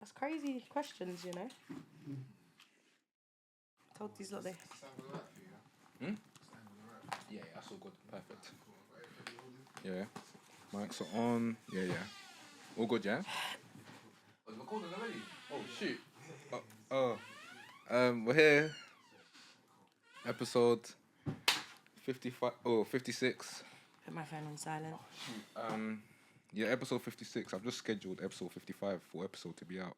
That's crazy questions, you know. Told these lot they. Yeah, that's all good. Perfect. Yeah. Mics are on. Yeah. All good, yeah? Oh, recording already? Oh, shoot. We're here. Episode 55. Oh, 56. Put my phone on silent. Yeah, episode 56. I've just scheduled episode 55 for episode to be out.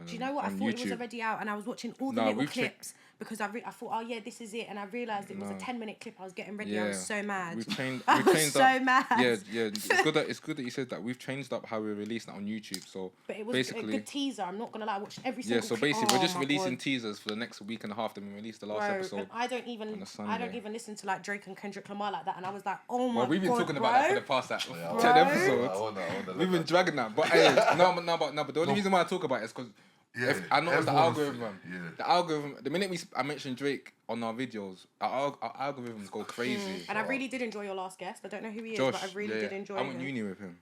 Do you know what? I thought it was already out, and I was watching all the little clips because I thought, oh yeah, this is it, and I realised it was a 10-minute clip. I was getting ready. I was so mad. I was so mad. Yeah. It's good that you said that. We've changed up how we release that on YouTube. So but it was basically a good teaser. I'm not gonna lie. I watched every single. Yeah. So basically, we're just releasing teasers for the next week and a half. Then we release the last episode. I don't even listen to like Drake and Kendrick Lamar like that. And I was like, oh my god. Well, we've been talking about that for the past 10 episodes. We've been dragging that. But but the only reason why I talk about it is because. Yeah, I know it's the algorithm. The algorithm. The minute I mentioned Drake on our videos, our algorithms go crazy. And I really did enjoy your last guest. I don't know who he is, but I really did enjoy him. I went uni with him.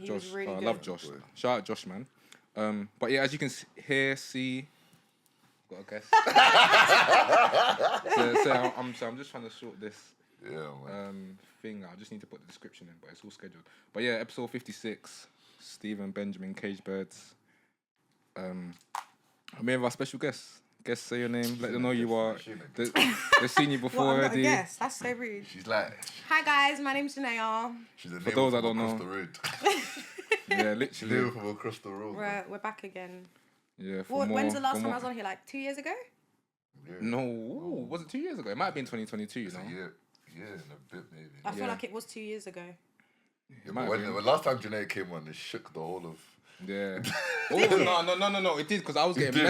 He was really good. I love Josh. Shout out Josh, man. But yeah, as you can see, got a guess. I'm just trying to sort this. Thing. I just need to put the description in, but it's all scheduled. But yeah, episode 56. Stephen Benjamin Cage Birds. I'm here with our special guests. Guests, say your name. Let them know you are. They've seen you before already. Yes, that's so rude. She's like, hi guys, my name's Geneya. She's a for those I don't know. The road. Yeah, literally. From across the road. We're back again. Yeah. When's the last time I was on here? Like 2 years ago? Yeah. No, was it 2 years ago? It might have been 2022. You know. Yeah, in a bit maybe. I feel like it was 2 years ago. Yeah, when last time Geneya came on, it shook the whole of. Yeah. No. It did because I was getting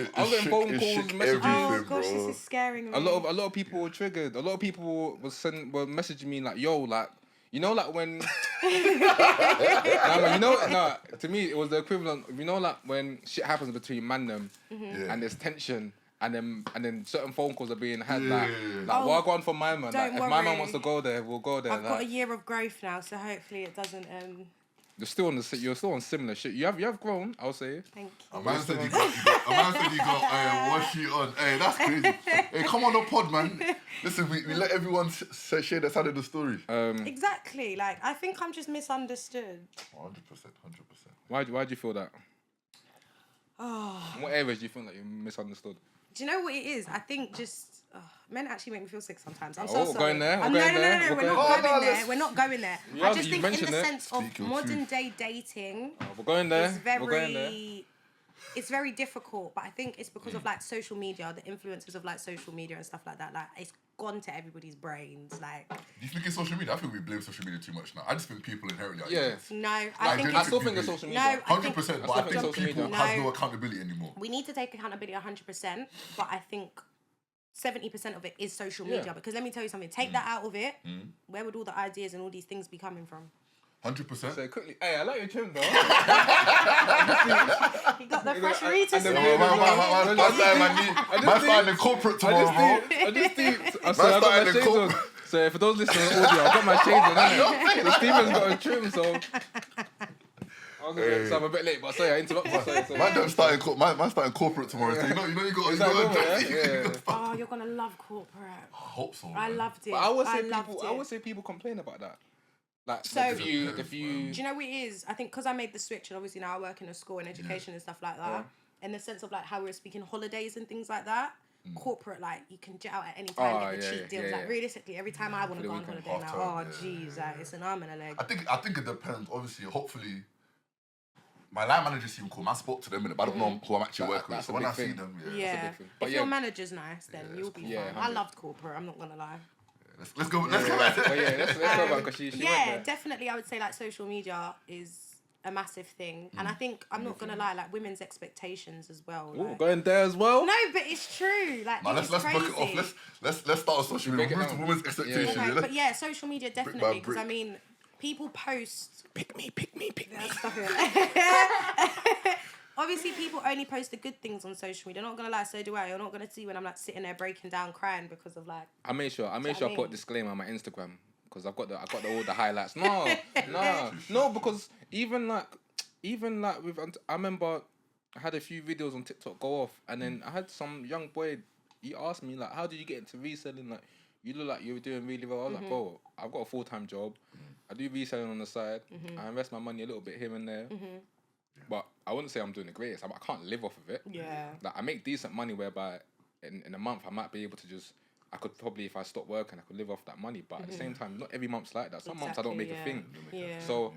phone calls, messages. Oh gosh, this is scaring me. A lot of people were triggered. A lot of people were messaging me like, "Yo, like, you know, like when." To me it was the equivalent. You know, like when shit happens between man them, and there's tension. And then certain phone calls are being had what I go on for my man. Like, if my man wants to go there, we'll go there. I've got a year of growth now, so hopefully it doesn't. You're still on similar shit. You have grown, I'll say. Thank you. A man said you got wash it on. Hey, that's crazy. Hey, come on the pod, man. Listen, we let everyone share their side of the story. Exactly. Like, I think I'm just misunderstood. 100%. Why do you feel that? Oh. In what areas do you feel like you're misunderstood? Do you know what it is? I think just men actually make me feel sick sometimes. I'm so sorry. Going there? No, we're not going there. We're not going there. I just think in the sense of modern day dating, we're going there. It's very difficult, but I think it's because of like social media, the influences of like social media and stuff like that. Like it's gone to everybody's brains. Like, do you think it's social media? I think we blame social media too much now. I just think people inherently are idiots. No, I still think it's social media. 100%, but I think people have no accountability anymore. We need to take accountability 100%, but I think 70% of it is social media. Because let me tell you something. Take that out of it. Where would all the ideas and all these things be coming from? 100%. So quickly, hey, I like your trim though. You got the fresh Ritas. Man starting in corporate tomorrow, bro. I got my shades on. So for those listening to audio, I got my shades on, innit? So Stephen's got a trim, so... So I'm a bit late, but sorry, I interrupted. Man starting corporate tomorrow, so you know you got... Oh, you're going to love corporate. I hope so, I loved it. But I would say people complain about that. Like, so if you do you know what it is? I think because I made the switch and obviously now I work in a school and education and stuff like that, in the sense of like how we're speaking holidays and things like that, corporate, like you can jet out at any time, get the cheap deals. Like realistically, every time I want to go on holiday now, like it's an arm and a leg. I think it depends. Obviously, hopefully, my line managers seem cool. I spoke to them, but I don't know who I'm actually working with. So when I see them, if your manager's nice, then you'll be fine. I loved corporate. I'm not gonna lie. Let's go back. Let's go back because she went there. Definitely. I would say like social media is a massive thing, and I think I'm not gonna lie, like women's expectations as well. Ooh, going there as well. No, but it's true. Like, let's book it off. Let's start on social media. Women's expectations. Okay, but yeah, social media definitely because I mean, people post. Pick me. Stop it. Obviously, people only post the good things on social media. I'm not gonna lie, so do I. You're not gonna see when I'm like sitting there breaking down, crying because of like. I made sure I put a disclaimer on my Instagram because I've got all the highlights. No, because even like even like with, I remember I had a few videos on TikTok go off, and then I had some young boy. He asked me like, "How did you get into reselling? Like, you look like you were doing really well." I was like, "Bro, I've got a full-time job. I do reselling on the side. I invest my money a little bit here and there, but I wouldn't say I'm doing the greatest. I can't live off of it. Yeah. Like, I make decent money whereby in a month I might be able to just." I could probably, if I stopped working, I could live off that money. But at the same time, not every month's like that. Some months I don't make a thing. Yeah. So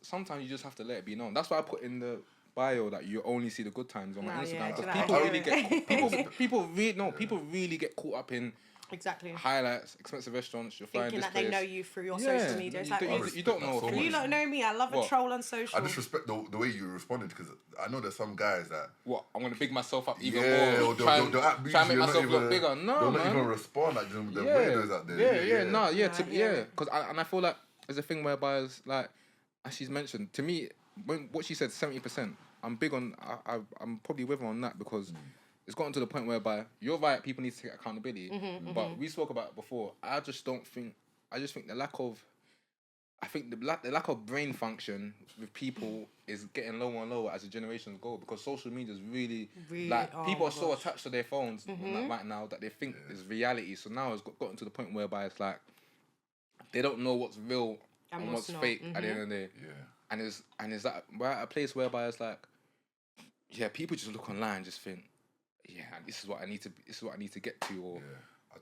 sometimes you just have to let it be known. That's why I put in the bio that you only see the good times on my Instagram. Because people really get caught up in highlights, expensive restaurants. You're flying thinking this that place. they know you through your social media. It's You don't know. So you don't know me. I love a troll on social. I just respect the way you responded, because I know there's some guys that I'm gonna big myself up even more. Or try and make myself look bigger. No, they'll not even respond. Like the weirdos out there. Because I feel like there's a thing whereby it's like, as she's mentioned to me, what she said, 70%. I'm big on. I'm probably with her on that, because it's gotten to the point whereby you're right. People need to take accountability, but we spoke about it before. I just think the lack of. I think the lack of brain function with people is getting lower and lower as the generations go, because social media is really like, people are so attached to their phones right now that they think it's reality. So now it's gotten to the point whereby it's like they don't know what's real and what's fake at the end of the day. Yeah. And is that we're at a place whereby it's like, people just look online and just think, this is what I need to get to, or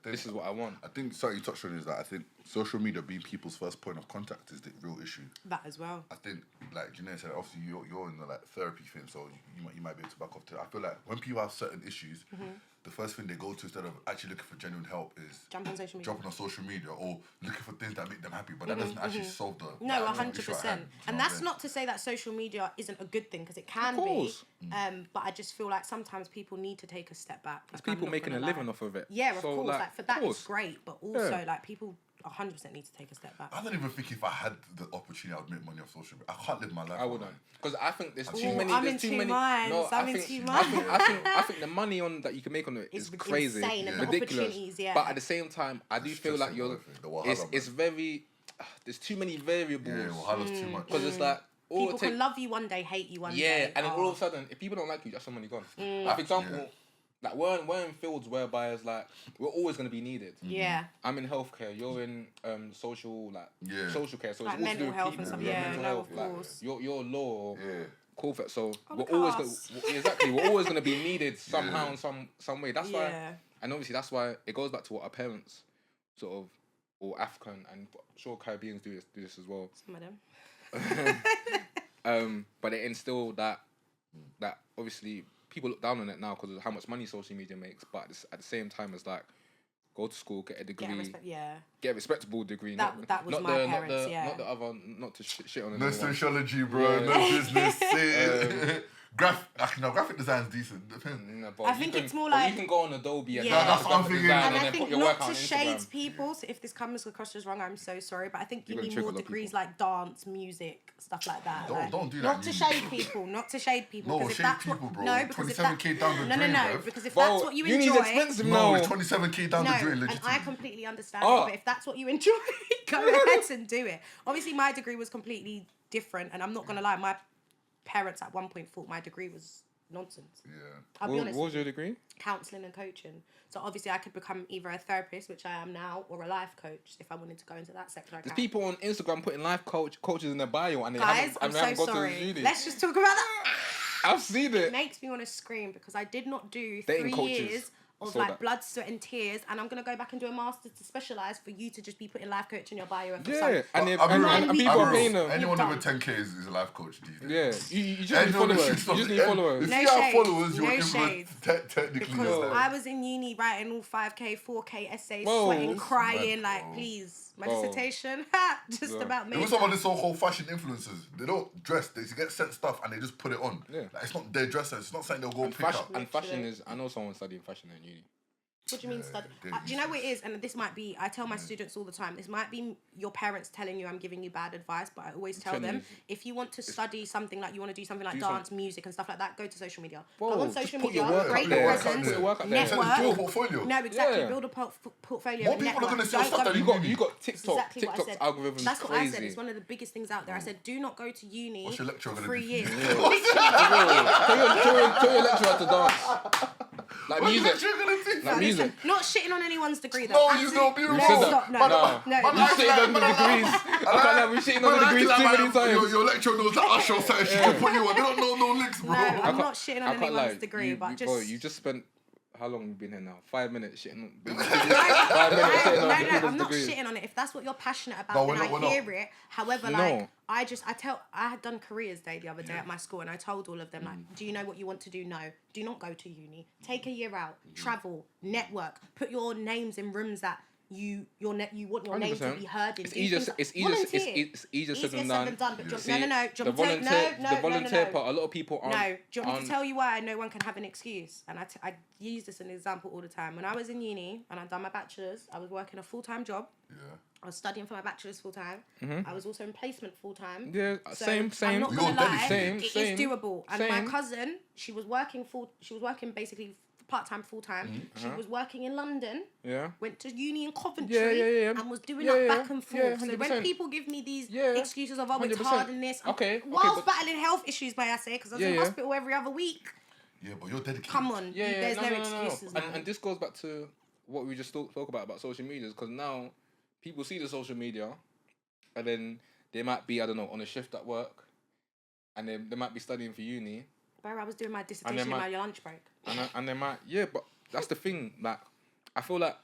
this is what I want. I think something you touched on is that I think social media being people's first point of contact is the real issue. That as well. I think, like Geneya said, obviously you're in the like therapy thing, so you might be able to back up to it. I feel like when people have certain issues, the first thing they go to instead of actually looking for genuine help is jumping on social media or looking for things that make them happy. But that doesn't actually solve the 100%. And that's not to say that social media isn't a good thing, because it can be. But I just feel like sometimes people need to take a step back. There's people making a living off of it. Yeah, of course. Like for that, it's great. But also, like, people 100% need to take a step back. I don't even think if I had the opportunity, I would make money off social media. I can't live my life. I wouldn't, because I think there's too many. I'm in two minds. I think the money on that you can make on it is crazy, insane, and ridiculous. But at the same time, I do feel like it's very. There's too many variables. Yeah, Wahala's too much. Because it's like people can love you one day, hate you one day. Yeah, and then all of a sudden, if people don't like you, that's some money gone. Like, for example. Like, we're in fields whereby it's like we're always going to be needed. Yeah. I'm in healthcare. You're in social care. So like it's mental health and stuff. Yeah, mental health. Of course. You're law. Corporate. So we're always going to be needed somehow in some way. That's why, and obviously that's why it goes back to what our parents sort of, or African, and I'm sure Caribbeans do this as well. Some of them. But they instill that obviously. People look down on it now because of how much money social media makes, but at the same time, it's like, go to school, get a degree, get a respectable degree. That was not my parents, not the other, not to shit on it. No sociology, bro. No business. Graphic design's decent. Depends. I think it's more like you can go on Adobe and that's what I'm thinking. And I think not to shade people. So if this comes across as wrong, I'm so sorry. But I think you need more degrees like dance, music, stuff like that. Don't do that. Not to shade people. Not to shade people. No, shade people, bro. No, because 27k down the drain. No. Because if that's what you enjoy, expensive. No, it's 27k down the drain. And I completely understand it. But if that's what you enjoy, go ahead and do it. Obviously, my degree was completely different, and I'm not gonna lie, my parents at one point thought my degree was nonsense. Yeah. I'll be honest. What was your degree? Counselling and coaching. So obviously I could become either a therapist, which I am now, or a life coach if I wanted to go into that sector. There's people on Instagram putting life coaches in their bio and they Guys, haven't I'm so gone sorry. to uni. Let's just talk about that. I've seen it. It makes me want to scream because I did not do Dating 3 coaches. years of like blood, sweat and tears, and I'm going to go back and do a master's to specialise for you to just be putting life coach in your bio. And and people are paying them. Anyone over 10k is a life coach these days. Yeah, you just need followers. You just need followers. If you have followers, you're technically. Because I was in uni writing all 5k, 4k essays, sweating, crying, like please. My dissertation, just about me. Even some of the so-called fashion influencers, they don't dress. They get sent stuff and they just put it on. Yeah. Like, it's not their dress. It's not something they'll go pick up. And fashion is. I know someone studying fashion in uni. What do you mean study? Do you know what it is? And this might be, I tell my students all the time, this might be your parents telling you I'm giving you bad advice, but I always tell them, if you want to study something, like you want to do something like dance, music and stuff like that, go to social media. Go on social media, create your presence, network. No, exactly. Build a portfolio. More people are going to see stuff that you got TikTok. Exactly what I said. Algorithms. That's what I said. It's one of the biggest things out there. I said, do not go to uni for 3 years. Tell your lecturer to dance. Like music. Listen, not shitting on anyone's degree though. No, you don't be wrong. No. We shitting on the degrees. I can't lie, we shitting on the degrees too many times. Your lecturer knows that Usher or something. She can put you on. They don't know no links, bro. No, I'm not shitting on anyone's degree, but just... Bro, you just spent... How long have you been here now? 5 minutes shitting on... I'm not shitting on it. If that's what you're passionate about, then I hear it. However, like, I had done careers day the other day at my school, and I told all of them, like, do you know what you want to do? No. Do not go to uni. Take a year out. Travel. Network. Put your names in rooms that you want your 100%. Name to be heard in. It's easier said than done. But the volunteer part, a lot of people aren't... No, do you want me to tell you why no one can have an excuse? And I use this as an example all the time. When I was in uni and I'd done my bachelor's, I was working a full-time job. Yeah. I was studying for my bachelor's full-time. I was also in placement full-time. Yeah, so same. I'm not gonna lie, it is doable. And my cousin, she was working basically part-time, full-time. She was working in London. Yeah. Went to uni in Coventry. And was doing that back and forth. So when people give me these excuses of, oh, it's hard in this. Whilst battling health issues, may I say, because I was in hospital every other week. Yeah, but you're dedicated. Come on. There's no excuses now. And this goes back to what we just spoke about social media, because now people see the social media and then they might be, I don't know, on a shift at work and they might be studying for uni. Bro, I was doing my dissertation in my lunch break. And they might, but that's the thing. Like, I feel like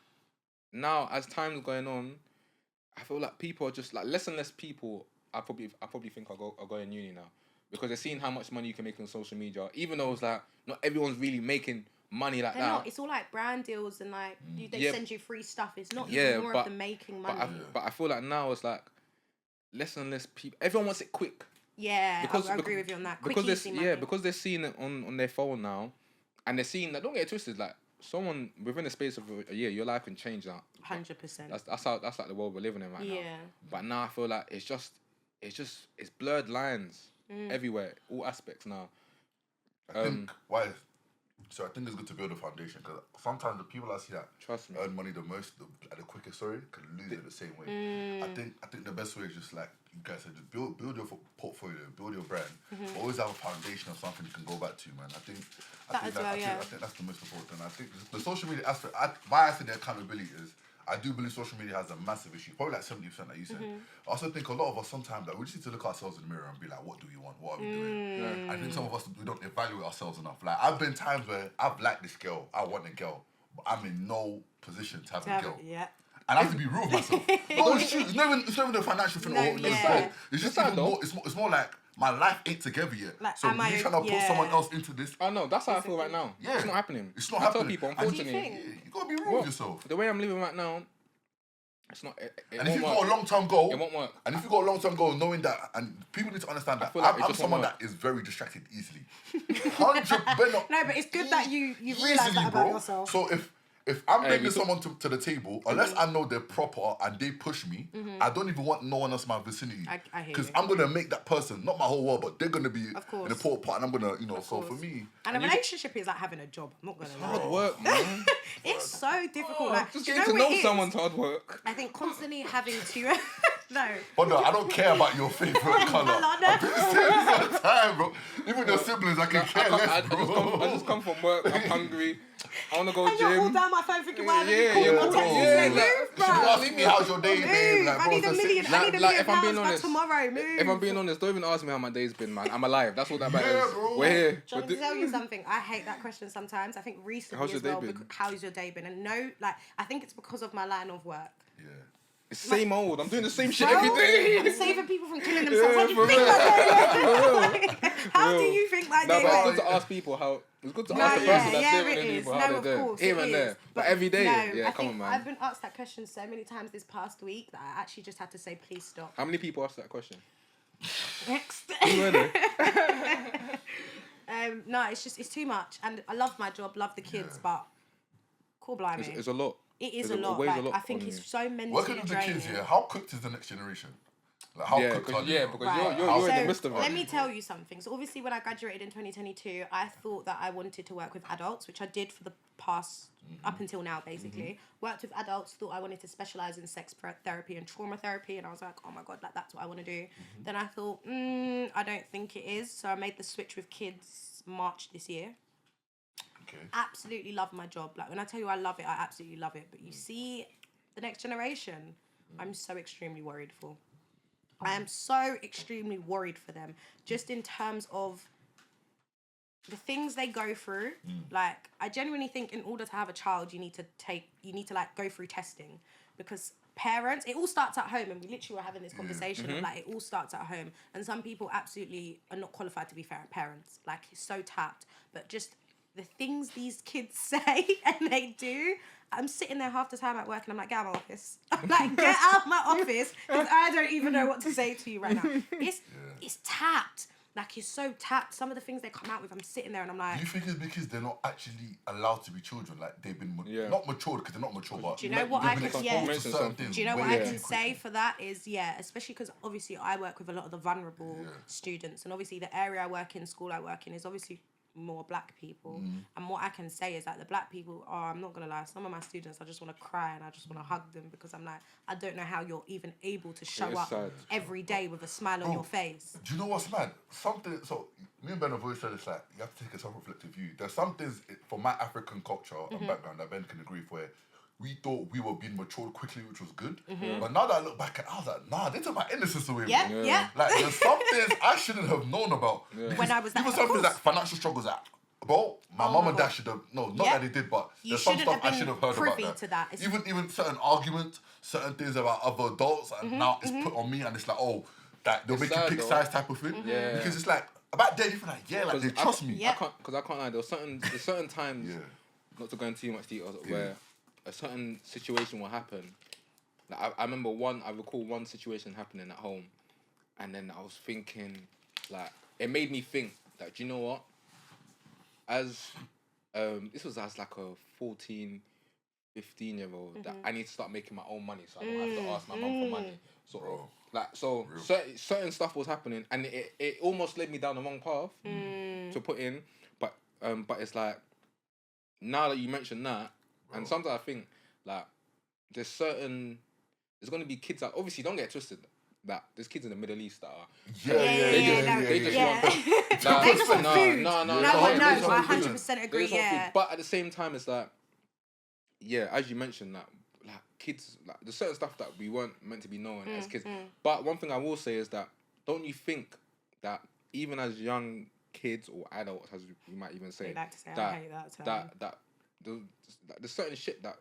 now, as time's going on, I feel like people are just like less and less people. I probably think are going uni now because they're seeing how much money you can make on social media. Even though it's like not everyone's really making money like that. Not. It's all like brand deals and like they send you free stuff. It's not even more of the making money. But I feel like now it's like less and less people. Everyone wants it quick. Yeah, I agree with you on that. Because they're seeing it on their phone now, and they're seeing that. Don't get it twisted. Like someone within the space of a year, your life can change that. 100%. That's like the world we're living in right now. Yeah. But now I feel like it's blurred lines everywhere, all aspects now. I think So I think it's good to build a foundation because sometimes the people I see that earn money the most at the quickest, can lose it the same way. I think the best way is just like you guys said, just build your portfolio, build your brand. Always have a foundation of something you can go back to, man. I think that's the most important. I think the social media aspect. My aspect of accountability is. I do believe social media has a massive issue, probably like 70% like you said. I also think a lot of us sometimes we just need to look at ourselves in the mirror and be like, what do we want? What are we doing? Yeah. I think some of us, we don't evaluate ourselves enough. Like, I've been times where I've liked this girl, I want a girl, but I'm in no position to have a girl. Yeah. And I have to be real with myself. No, it's true. It's not even a financial thing. It's just even more, it's more like, my life ain't together yet. Like, so you trying to put someone else into this? Oh no, that's how I feel right now. Yeah. It's not happening. It's not happening. I tell people, unfortunately. You gotta be real with yourself. The way I'm living right now, it's not. And if you've got a long-term goal, it won't work. And if you've got a long-term goal, knowing that, and people need to understand that, I'm someone that is very distracted easily. 100%. No, but it's good that you realise that about yourself. So if I'm bringing someone to the table, unless I know they're proper and they push me, I don't even want no one else in my vicinity. I hear you. Because I'm going to make that person, not my whole world, but they're going to be an important part and I'm going to, so for me. And a relationship is like having a job. I'm not going to lie. Hard work, man. It's so difficult. Like, just getting to know someone's hard work. I think constantly having to... No. But no, I don't care about your favourite colour. I've been saying this all the time, bro. Even your siblings, I can care less, bro. I just come from work, I'm hungry. I want to go gym. I all down my phone thinking, why ask me how's your day been. I need $1 million. I need $1 million pounds by tomorrow. Move. If I'm being honest, don't even ask me how my day's been, man. I'm alive. That's all that matters. Bro. We're here. Do you want me to tell you something? I hate that question sometimes. I think recently as well. How's your day been? And no, like, I think it's because of my line of work. Yeah. It's same old. I'm doing the same shit every day. I'm saving people from killing themselves. How do you think that day? How do you think that day? No, but it's good to ask people how. It's good to ask the person that's saving people how they're doing. Here and there. But every day. Come on, man. I've been asked that question so many times this past week that I actually just had to say, please stop. How many people asked that question? Next. Who were they? No, it's too much. And I love my job, love the kids, but Cool, blimey. It's a lot. It is a lot. Like, I think it's so mentally working with the kids here. How cooked is the next generation? Like, how cooked are you? Because you're in the midst of it. Let me tell you something. So obviously when I graduated in 2022, I thought that I wanted to work with adults, which I did for the past, up until now, basically. Worked with adults, thought I wanted to specialise in sex therapy and trauma therapy, and I was like, oh my God, like that's what I want to do. Then I thought, I don't think it is. So I made the switch with kids March this year. Okay. Absolutely love my job. Like when I tell you I love it, I absolutely love it. But you see, the next generation, I'm so extremely worried for. I am so extremely worried for them, just in terms of the things they go through. Like, I genuinely think in order to have a child, you need to like go through testing, because parents, it all starts at home, and we literally were having this conversation of like, it all starts at home, and some people absolutely are not qualified to be parents. Like, it's so tapped, but just the things these kids say and they do, I'm sitting there half the time at work and I'm like, get out of my office. I'm like, get out of my office, because I don't even know what to say to you right now. It's tapped. Like, it's so tapped. Some of the things they come out with, I'm sitting there and I'm like... Do you think it's because they're not actually allowed to be children? Like, they've been... Not matured, because they're not mature, but... Do you know what I can... Do you know what I can say for that is, especially because obviously I work with a lot of the vulnerable students, and obviously the area I work in, school I work in, is obviously more black people. And what I can say is that the black people are, I'm not gonna lie, some of my students, I just want to cry and I just want to hug them, because I'm like, I don't know how you're even able to show up every day with a smile on your face. Do you know what's mad? So me and Ben have always said, it's like, you have to take a self-reflective view. There's some things from my African culture and background that Ben can agree with, where we thought we were being matured quickly, which was good. But now that I look back, I was like, nah, they took my innocence away. Yeah. Like, there's some things I shouldn't have known about. When I was that, even some things like financial struggles, like, bro, my mum and dad should have, not that they did, but there's some stuff I should have heard about that. Even certain arguments, certain things about other adults, and now it's put on me, and it's like, oh, that they'll make you pick sides type of thing. Because it's like, back then you feel like, like, they trust me. Because I can't lie, there's certain times, not to go into too much detail, where a certain situation will happen. Like, I recall one situation happening at home, and then I was thinking, like, it made me think that, do you know what? As this was as like a 14, 15-year-old, that I need to start making my own money, so I don't have to ask my mum for money. Sort of. Like, so certain stuff was happening, and it almost led me down the wrong path to put in. But it's like, now that you mention that, and sometimes I think, like, there's going to be kids that, obviously, don't get twisted, that there's kids in the Middle East that are... They just want food. No, I 100% agree, But at the same time, it's like, as you mentioned, that, like, kids, like, there's certain stuff that we weren't meant to be knowing as kids. But one thing I will say is that, don't you think that even as young kids or adults, as we might even say, that there's certain shit that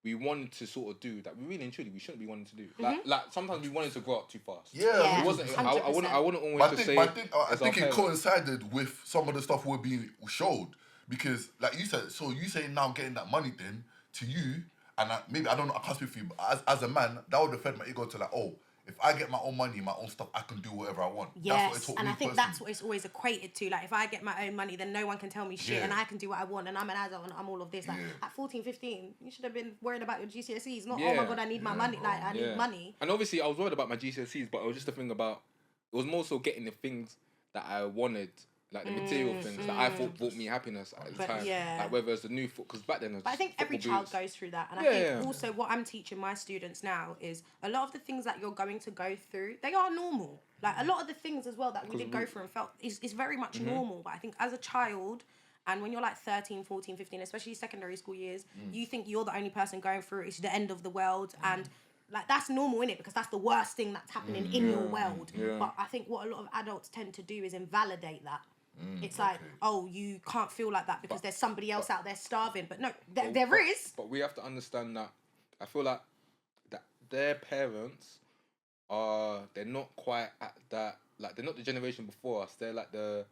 we wanted to sort of do that we really and truly we shouldn't be wanting to do. Like sometimes we wanted to grow up too fast. It wasn't. I wouldn't always just say. I think it coincided with some of the stuff we're being showed, because, like you said, so you saying now getting that money then to you, and maybe I don't know, I can't speak for you, but as a man, that would have fed my ego to, like, oh, if I get my own money, my own stuff, I can do whatever I want. Yes, and I think that's what it's always equated to. Like, if I get my own money, then no one can tell me shit, and I can do what I want, and I'm an adult, and I'm all of this. Like, at 14, 15, you should have been worried about your GCSEs, not, oh my God, I need my money. Like, I need money. And obviously, I was worried about my GCSEs, but it was just a thing about, it was more so getting the things that I wanted, like the material things that I thought brought me happiness at the time. Like, whether it's the new foot, because back then, but I think every child goes through that. And I think also what I'm teaching my students now is a lot of the things that you're going to go through, they are normal. Like, a lot of the things as well that we did go through and felt is very much normal. But I think as a child, and when you're like 13, 14, 15, especially secondary school years, you think you're the only person going through it. It's the end of the world. And like, that's normal, innit? Because that's the worst thing that's happening in your world. But I think what a lot of adults tend to do is invalidate that. It's like, oh, you can't feel like that because there's somebody else out there starving. But no, there is. But we have to understand that I feel like that their parents they're not quite at that, like, they're not the generation before us. They're like the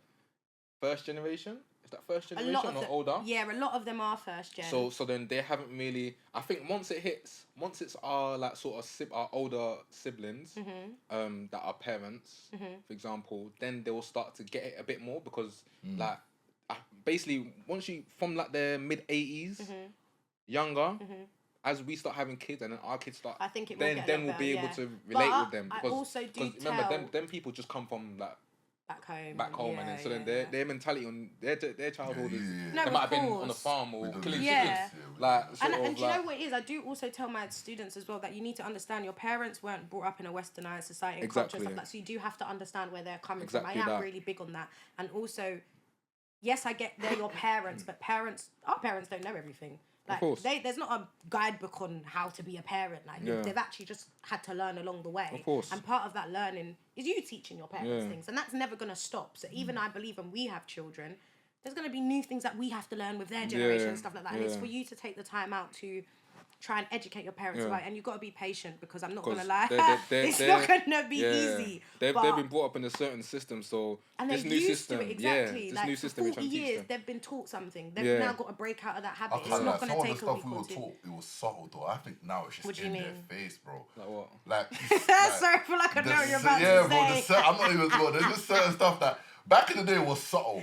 first generation. Is that first generation or older? Yeah, a lot of them are first gen. So then they haven't really. I think once it's our, like, sort of our older siblings, that are parents, for example, then they will start to get it a bit more, because like, basically once you from like their mid 80s, younger, as we start having kids and then our kids start, I think it then we'll be able to relate with them. Because I also do remember, them people just come from like back home, and then so then their mentality on their childhood is they might have been on a farm or killing chickens. Like, and do you know what it is? I do also tell my students as well that you need to understand your parents weren't brought up in a westernized society and culture and stuff like that, so you do have to understand where they're coming from. I am really big on that. And also, yes, I get they're your parents, but our parents don't know everything. Like, there's not a guidebook on how to be a parent. Like, they've actually just had to learn along the way. Of course. And part of that learning is you teaching your parents things. And that's never going to stop. So even I believe when we have children, there's going to be new things that we have to learn with their generation and stuff like that. And it's for you to take the time out to try and educate your parents about it. And you've got to be patient, because I'm not going to lie, it's not going to be easy. They've been brought up in a certain system, so and this they're new used system, to it, exactly. this like, new for system 40 years, they've been taught something. They've now got to break out of that habit. It's not going to take a week or two. Taught, it was subtle though. I think now it's just in their face, bro. Like what? Like, sorry, I feel like I know what you're about to say. Bro, I'm not even, bro, there's just certain stuff that back in the day was subtle.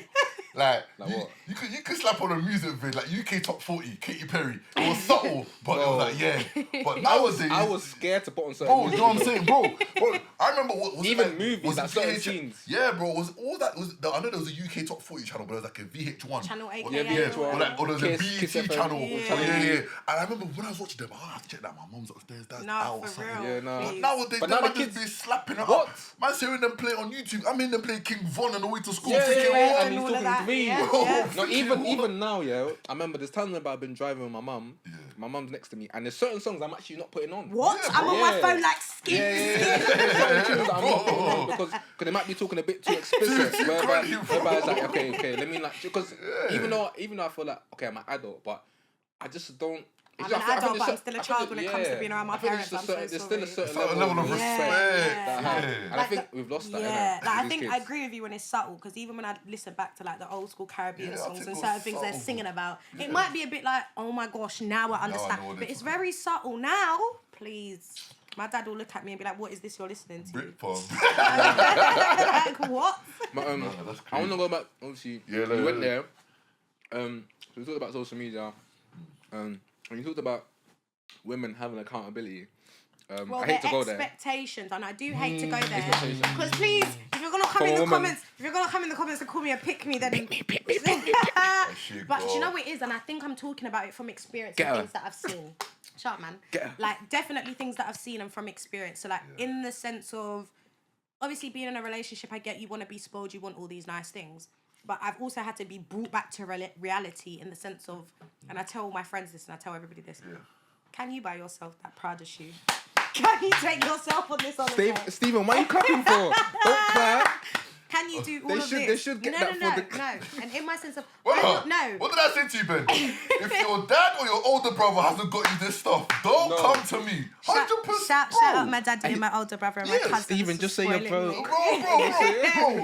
Like what? You could slap on a music vid like UK Top 40, Katy Perry. It was subtle, but it was like But nowadays, I was scared to put on certain. Bro, you know what I'm saying, bro? I remember what was even it like, movies, like certain scenes. Yeah, bro. Was all that I know there was a UK Top 40 channel, but it was like a VH1. Channel 8. VH1. Or there was a Kiss BET channel. Yeah. And I remember when I was watching them, I have to check that. My mum's upstairs. That's out or for something. real. Yeah, no. But nowadays, but they now might the just kids be slapping it what? up. Man's hearing them play on YouTube. I'm hearing them play King Von on the way to school. And he's talking three. No, even now, I remember there's times where I've been driving with my mum. My mum's next to me, and there's certain songs I'm actually not putting on. What? I'm on my phone like skin. Certain tunes that I'm not putting on because they might be talking a bit too explicit. Whereby it's like, okay, let me like, because even though I feel like, okay, I'm an adult, but I just don't. I'm an adult, but I'm still a child when it comes to being around my parents. There's still a certain level of respect. And I think we've lost that. Yeah, like, I think I agree with you when it's subtle, because even when I listen back to like the old school Caribbean songs and certain things they're singing about, it might be a bit like, oh my gosh, now I understand. But it's very subtle now. Please. My dad will look at me and be like, what is this you're listening to? Britpop. Like, what? But, I want to go back, obviously, we went there. So we talked about social media. When you talked about women having accountability, well, I hate to go there. Expectations, and I do hate to go there. Because please, if you're gonna come in the comments and call me a pick me, then but you know what it is, and I think I'm talking about it from experience and things that I've seen. Shut up, man. Like, definitely things that I've seen and from experience. So like in the sense of, obviously being in a relationship, I get you want to be spoiled, you want all these nice things. But I've also had to be brought back to reality in the sense of, and I tell all my friends this and I tell everybody this, can you buy yourself that Prada shoe? Can you take yourself on this holiday? Stephen, why are you clapping for? Don't clap. Can you do all of this? They should get that for the... No. And in my sense of... No. What did I say to you, Ben? If your dad or your older brother hasn't got you this stuff, don't come to me. 100%. Shout out my daddy and my older brother and my cousin. Stephen, just say you're broke. Bro.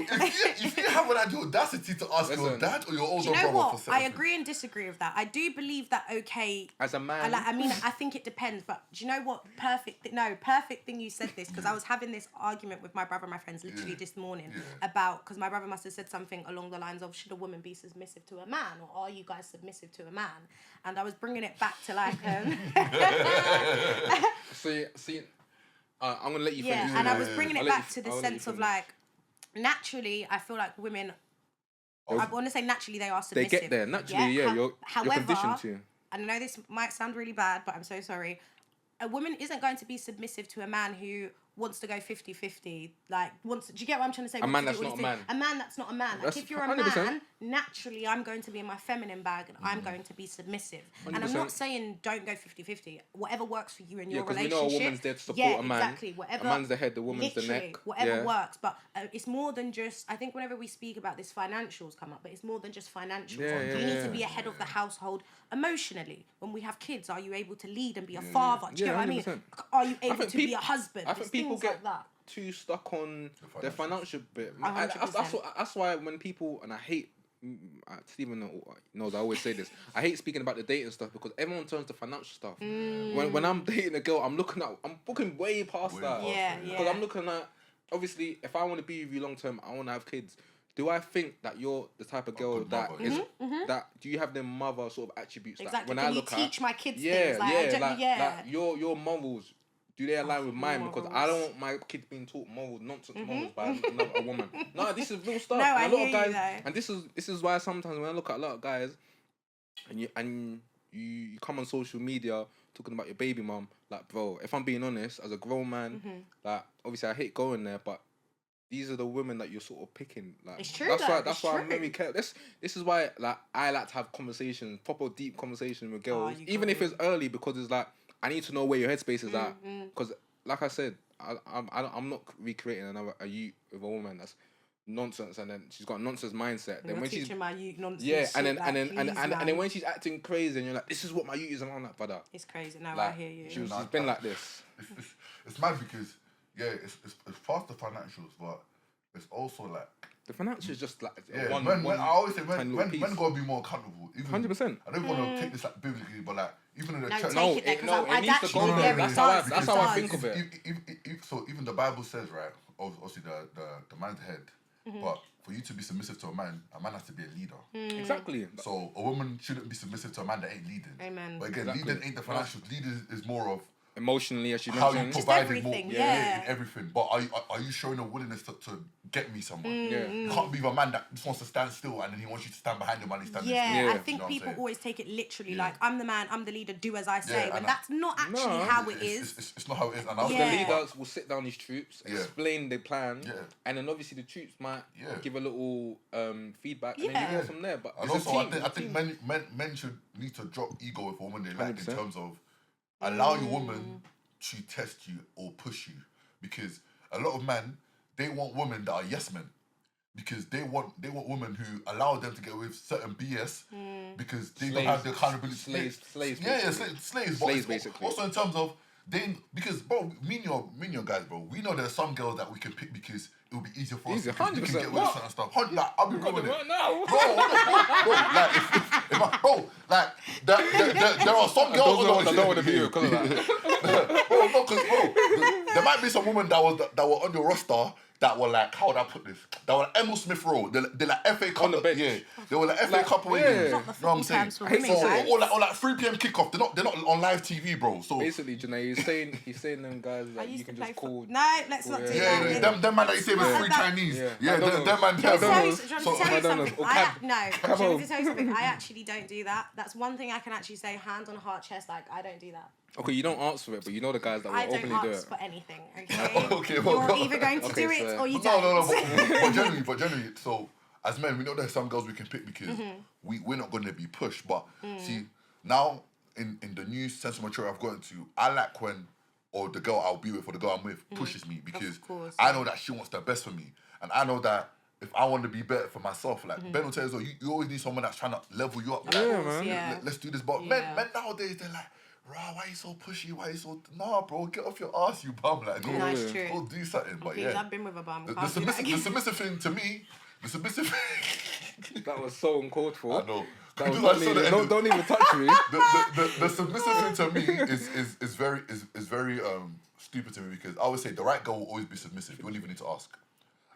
If you haven't had the audacity to ask your dad or your older brother for something. I agree and disagree with that. I do believe that, okay... As a man... I think it depends, but do you know what? Perfect thing you said this, because I was having this argument with my brother and my friends literally this morning about, because my brother must have said something along the lines of, should a woman be submissive to a man, or are you guys submissive to a man? And I was bringing it back to like see I'm gonna let you finish. And I was bringing it back to the sense of like, naturally I feel like women, I want to say naturally they are submissive. They get there naturally. You're conditioned to. I know this might sound really bad, but I'm so sorry. A woman isn't going to be submissive to a man who wants to go 50-50. Like, do you get what I'm trying to say? A man that's not a man. A man that's not a man. Like, if you're a 100%. Man, naturally, I'm going to be in my feminine bag and I'm going to be submissive. 100%. And I'm not saying don't go 50-50. Whatever works for you in your relationship. Because we know a woman's there to support a man. Exactly. Whatever. A man's the head, the woman's the neck. Whatever works. But it's more than just, I think whenever we speak about this, financials come up, but it's more than just financials. You need to be a head of the household emotionally. When we have kids, are you able to lead and be a father? Do you know what I mean? Are you able to be a husband? I think people get too stuck on their financial bit. That's why when people, and I hate, Stephen knows I always say this, I hate speaking about the dating stuff because everyone turns to financial stuff. When I'm dating a girl, I'm booking way past that. Because I'm looking at, obviously, if I want to be with you long term, I want to have kids. do I think that you're the type of girl that is that do you have them mother sort of attributes that when I look at teach my kids things like your morals, do they align with mine? Because I don't want my kids being taught nonsense morals by a woman. No, this is real stuff. No, I hear guys, you though. and this is why sometimes when I look at a lot of guys, and you come on social media talking about your baby mum, like, bro, if I'm being honest, as a grown man, like, obviously I hate going there, but these are the women that you're sort of picking. Like, it's true. That's why I'm very careful. This is why, like, I like to have conversations, proper deep conversations with girls, even if it's early, because it's like I need to know where your headspace is at. Because, like I said, I'm not recreating a youth with a woman that's nonsense, and then she's got a nonsense mindset. Then when she's my youth nonsense, and then when she's acting crazy, and you're like, this is what my youth is, and I'm like, brother, it's crazy. No, like, I hear you. She's been like this. It's mad because it's past the financials, but it's also like the financials is just like I always say men gotta be more accountable. 100%. I don't want to take this like biblically, but like even in the church, it needs to go there. That's how I think of it. So even the Bible says, right? Obviously the man's head, but for you to be submissive to a man has to be a leader. Exactly. So a woman shouldn't be submissive to a man that ain't leading. Amen. But again, leading ain't the financials. Leading is more of emotionally, as you how mentioned, you provide more, in everything. But are you showing a willingness to get me somewhere? You can't be a man that just wants to stand still and then he wants you to stand behind him while he's standing still. I think people always take it literally, like, I'm the man, I'm the leader, do as I say. But that's not actually how it is. It's not how it is. And the leaders will sit down his troops, explain the plan, and then obviously the troops might give a little feedback, and then you go from there. But and also, I think men should need to drop ego with a woman they like, 100%. In terms of allow your woman to test you or push you, because a lot of men, they want women that are yes men, because they want women who allow them to get away with certain BS because they don't have the accountability. Slaves, slaves basically. Also in terms of because bro, me and your guys, bro, we know there's some girls that we can pick because it will be easier for us. 100%. We can get away with certain stuff. Like, I'll be real with it. Right now. There are some girls. I don't want to be because of that. Bro, there might be some women that were on your roster that were like, how would I put this? That were like Emil Smith Rowe. They're like FA Cup. On the bench. Yeah, they were like FA Cup away games. You know what I'm saying? Or like 3 p.m. kickoff. They're not on live TV, bro. So basically, Geneya, he's saying them guys that you can just call. No, let's not do that. Them man that you say was free Chinese. Yeah, them man. Do you want to tell you something? I actually don't do that. That's one thing I can actually say, hand on heart, chest, like, I don't do that. Okay, you don't ask for it, but you know the guys that will openly do it. I don't ask for anything, okay? You're either going to do it or you don't. No, but generally, so as men, we know there's some girls we can pick because we're not going to be pushed. But see, now in the new sense of maturity I've gotten to, I like when, or the girl I'll be with or the girl I'm with pushes me, because I know that she wants the best for me. And I know that if I want to be better for myself, like Ben will tell you, you always need someone that's trying to level you up. Like, let's do this. But men nowadays, they're like, why are you so pushy? Why are you so... Nah, bro, get off your ass, you bum. Like, go do something. But I've been with a bum. The submissive thing to me... The submissive thing... That was so uncalled for. I know. Don't even touch me. The submissive thing to me is very stupid to me, because I would say the right girl will always be submissive. You won't even need to ask.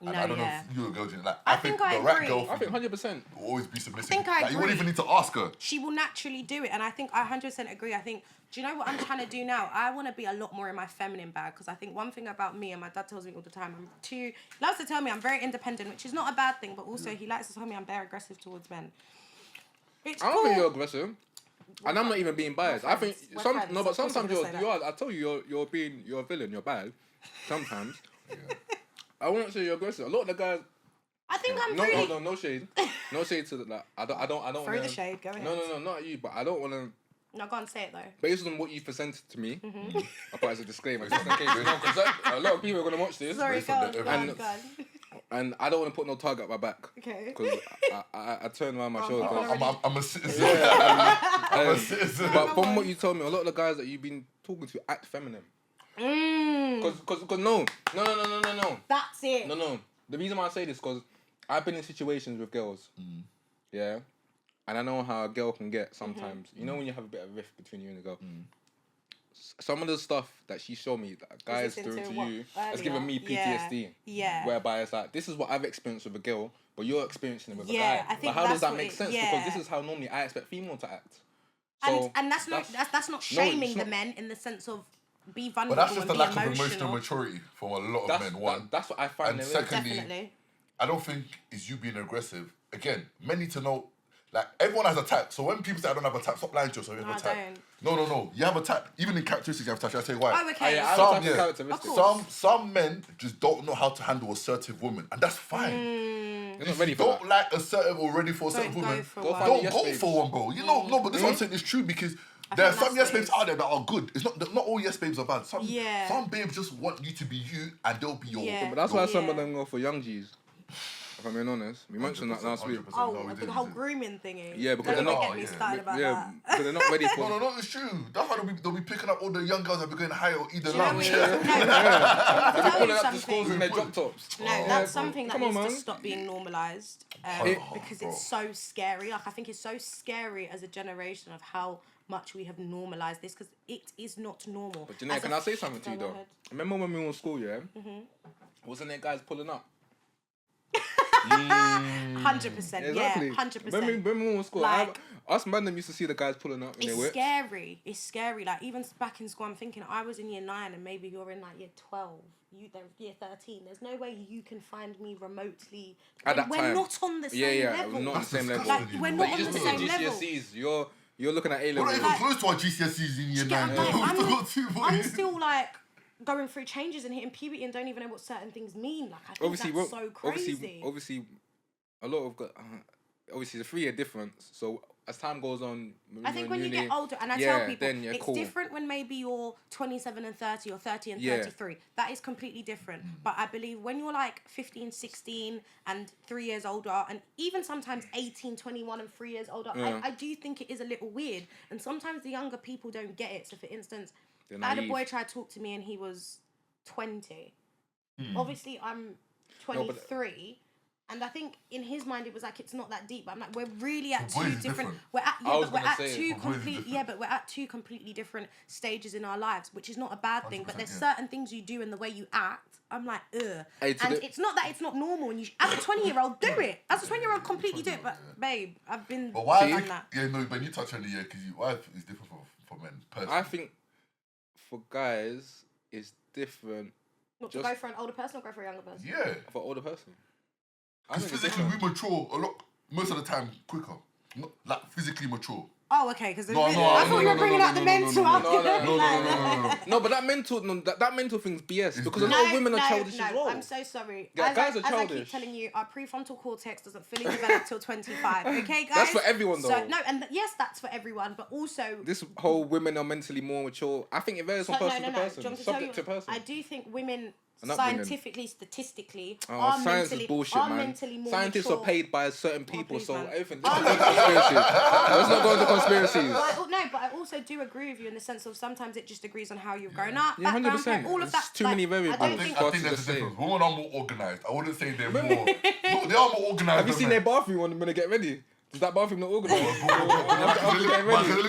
And I don't know if you're a girl, like, I think the right girl, I think 100% will always be submissive. I think I agree. You won't even need to ask her. She will naturally do it, and I think I 100% agree. I think, do you know what I'm trying to do now? I want to be a lot more in my feminine bag, because I think one thing about me, and my dad tells me all the time, he loves to tell me I'm very independent, which is not a bad thing, but also he likes to tell me I'm very aggressive towards men. I don't think you're aggressive. And I'm not even being biased. I think sometimes you are. I tell you, you're a villain. You're bad. Sometimes. I won't say you're aggressive. A lot of the guys. I think I'm really. No shade. No shade to the like. I don't. Throw the shade. Go ahead. No, not you. But I don't want to. No, go on, say it though. Based on what you presented to me, I put it as a disclaimer, just in case. Because a lot of people are gonna watch this. Sorry, go on. And I don't want to put no target at my back. Okay. Because I turn around my shoulder. I'm a citizen. I'm a citizen. But from what you told me, a lot of the guys that you've been talking to act feminine. Because no. That's it. No. The reason why I say this is because I've been in situations with girls. Yeah. And I know how a girl can get sometimes. You know when you have a bit of rift between you and a girl. some of the stuff that she showed me, that guys doing to you, has given me PTSD. Yeah. Whereby it's like, this is what I've experienced with a girl, but you're experiencing it with a guy. Yeah, I think how does that's that make sense? Because this is how normally I expect female to act. So and that's not shaming the men in the sense of be vulnerable. But that's just and a lack emotional. of emotional maturity from a lot of men. One, that's what I find. And secondly, I don't think it's you being aggressive. Again, men need to know. Like, everyone has a type. So when people say I don't have a type, stop lying to yourself. You have a type. No. You have a type. Even in characteristics, you have a type. Should I say why? Oh, okay. Some men just don't know how to handle assertive women, and that's fine. You're not ready for don't like assertive or ready for assertive women. Don't go for one, bro. You know, no, but this one I'm saying is true because there are some yes babes out there that are good. It's not all yes babes are bad. Some babes just want you to be you, and they'll be your. But that's why some of them go for young G's. If I'm being honest, we mentioned that last week. The whole grooming thingy. Yeah, because they're not. Because they're not ready for. No, it's true. That's why they'll be picking up all the young girls that be going high or either lunch. They'll be pulling up to schools in their drop tops. No, that's something that needs to stop being normalised because it's so scary. Like, I think it's so scary as a generation of how much we have normalised this because it is not normal. But Geneya, can I say something to you though? Remember when we were in school, wasn't there guys pulling up? 100%, exactly. yeah, 100%. When we were in school, us man them used to see the guys pulling up. It's scary. It's scary. Like, even back in school, I'm thinking I was in year 9 and maybe you're in like year 12. They're year 13. There's no way you can find me remotely. At that we're time. Not on the same level. We're not on the same level. Like, we're not on the same level. GCSEs, you're looking at A level. We're not even close to our GCSEs in year 9. I'm still like going through changes and hitting puberty and don't even know what certain things mean. Like, I think that's so crazy. Obviously, a lot of obviously the 3-year difference. So as time goes on, I think when you get older, and I tell people, it's different when maybe you're 27 and 30 or 30 and 33. That is completely different. But I believe when you're like 15, 16 and 3 years older, and even sometimes 18, 21 and 3 years older, I do think it is a little weird. And sometimes the younger people don't get it. So for instance, I had a boy try to talk to me and he was 20. Obviously, I'm 23. And I think in his mind it was like it's not that deep. But I'm like, we're really at two different. We're at two completely different stages in our lives, which is not a bad thing. But there's certain things you do and the way you act. I'm like, ugh. It's not that it's not normal. And as a 20-year-old, do it. As a 20-year-old, completely do it. But babe, I've been. But why? When you touch on the because why is different for men. Personally. I think for guys it's different. Not to go for an older person or go for a younger person. Yeah, for an older person. Because physically we mature a lot, most of the time quicker. Not like physically mature. Oh, okay. Because I thought you were bringing out the mental. No, but that mental thing's BS because a lot of women are childish as well. I'm so sorry. Yeah, guys are childish. As I keep telling you, our prefrontal cortex doesn't fully develop till 25. Okay, guys. That's for everyone though. Yes, that's for everyone, but also this whole women are mentally more mature. I think it varies from person to person, subject to person. I do think women. Scientifically, statistically, are mentally more Scientists mature. Are paid by certain people, so everything. Let's not go into conspiracies. But I also do agree with you in the sense of sometimes it just agrees on how you've grown up. Yeah, 100%. All of that. Too many variables. I think there's a difference. Women are more organised. I wouldn't say they're more. They are more organised. Have you seen their bathroom when they get ready? Is that bathroom not organised? Look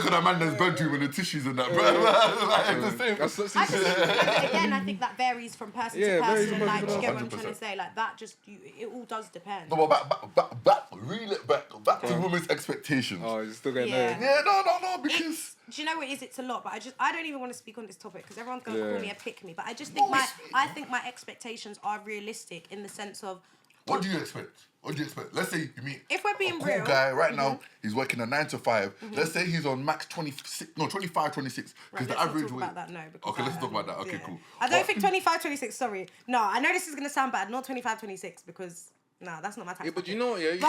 at that man that's bedroom and the tissues and that. It's the same. Again, I think that varies from person to person. Like, you get what I'm trying to say? Like, that just, it all does depend. No, but back to women's expectations. Oh, you're still going there. Yeah, no, because... Do you know what it is? It's a lot, but I don't even want to speak on this topic because everyone's going to call me a pick-me. But I just think my expectations are realistic in the sense of... What do you expect? Let's say you meet if we're being a cool real guy right now, he's working a 9 to 5. Let's say he's on max 25, 26. Because the average talk about that, no. Okay, let's talk about that. Okay, cool. I don't think 25, 26, sorry. No, I know this is going to sound bad, not 25, 26, because... No, that's not my type. Yeah, but you know, No, but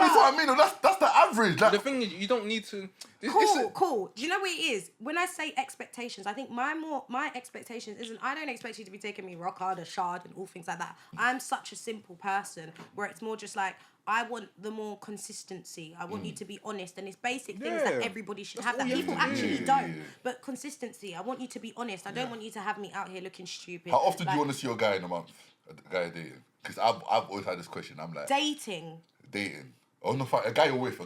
that's what I mean. That's the average. Like, the thing is, you don't need to. Cool. Do you know what it is? When I say expectations, I think my expectations isn't. I don't expect you to be taking me rock hard or shard and all things like that. I'm such a simple person where it's more just like I want the more consistency. I want you to be honest, and it's basic things that everybody should have. That people actually don't. But consistency. I want you to be honest. I don't want you to have me out here looking stupid. How often do you want to see your guy in a month? A guy dating? Because I've always had this question. I'm like... Dating. Oh, no, a guy you're with.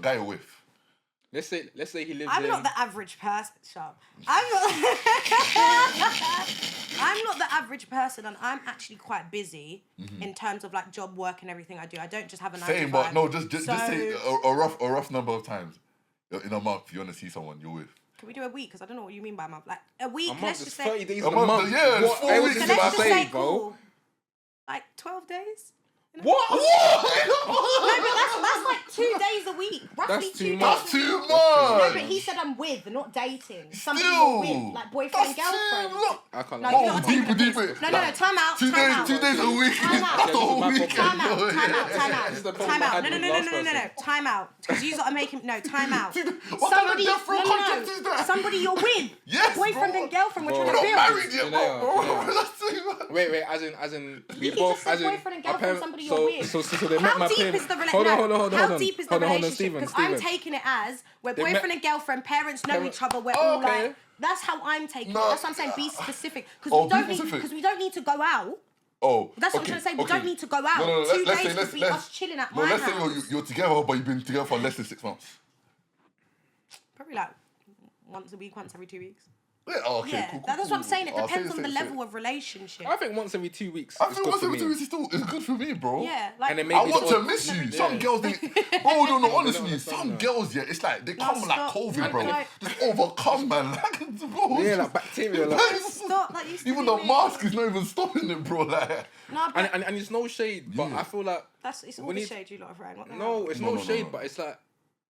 Yeah, Let's say he lives. I'm not the average person. Sharp. I'm not. I'm not the average person, and I'm actually quite busy in terms of like job work and everything I do. I don't just have a 9 to 5. Same, but no, just say a rough number of times in a month you want to see someone you're with. Can we do a week? Because I don't know what you mean by a month. Like a week. A month Let's is just say 30 days a month. Yeah, it's 4 weeks. So let's just say bro. cool. Like 12 days. What? No, but that's like 2 days a week. Roughly That's 2 too days. much. That's too much. No, but he said I'm with, not dating. Somebody you're with, like boyfriend, That's girlfriend. I can't. No, lie. you're not taking the deeper. piss. No, time out. 2 days a week. Time out. That's the whole weekend. Time out. This is the problem Time I out. had No. with the last person. Time out. Because you got to make him. No, time out. What kind of different context is that? Somebody you're with. Yes, boyfriend bro. and girlfriend. We're Bro. trying to We're not build. married yet, Geneya, bro. Geneya. That's too much. Wait, as in we He both, just said as in boyfriend and our girlfriend, parents. somebody you're with. So they met How my deep parents. is the Hold relationship? on. How deep is the relationship? Stephen. Because I'm taking it as we're They boyfriend met- and girlfriend, parents know each other, we're Oh, all okay. like. That's how I'm taking No. it. That's what I'm saying. Be specific. Because Oh, we don't be need. specific. Because we don't need to go out. Oh, That's what I'm trying to say. We don't need to go out. No, 2 let's days say, could be us chilling at my let's house. say you're together, but you've been together for less than 6 months. Probably like once a week, once every 2 weeks. Yeah, okay, Yeah, cool. that's what I'm saying. It Oh, depends say on the it. level of relationship. I think once every 2 weeks. I is think good once for every me. 2 weeks is good for me, bro. Yeah, like And then I maybe want it's to all- miss you. every Some day. girls, bro, no, honestly, understand some that. girls, yeah, it's like they come like stop. COVID, bro. Like- Just overcome, man. Like, bro, Yeah, like bacteria. Like. stop. Like used to even be the me. mask is not even stopping it, bro. Like, No, but And it's no shade, but Yeah. I feel like it's all when the you- shade you lot have rang. What the no, hell? it's No, no no, shade, no. but it's like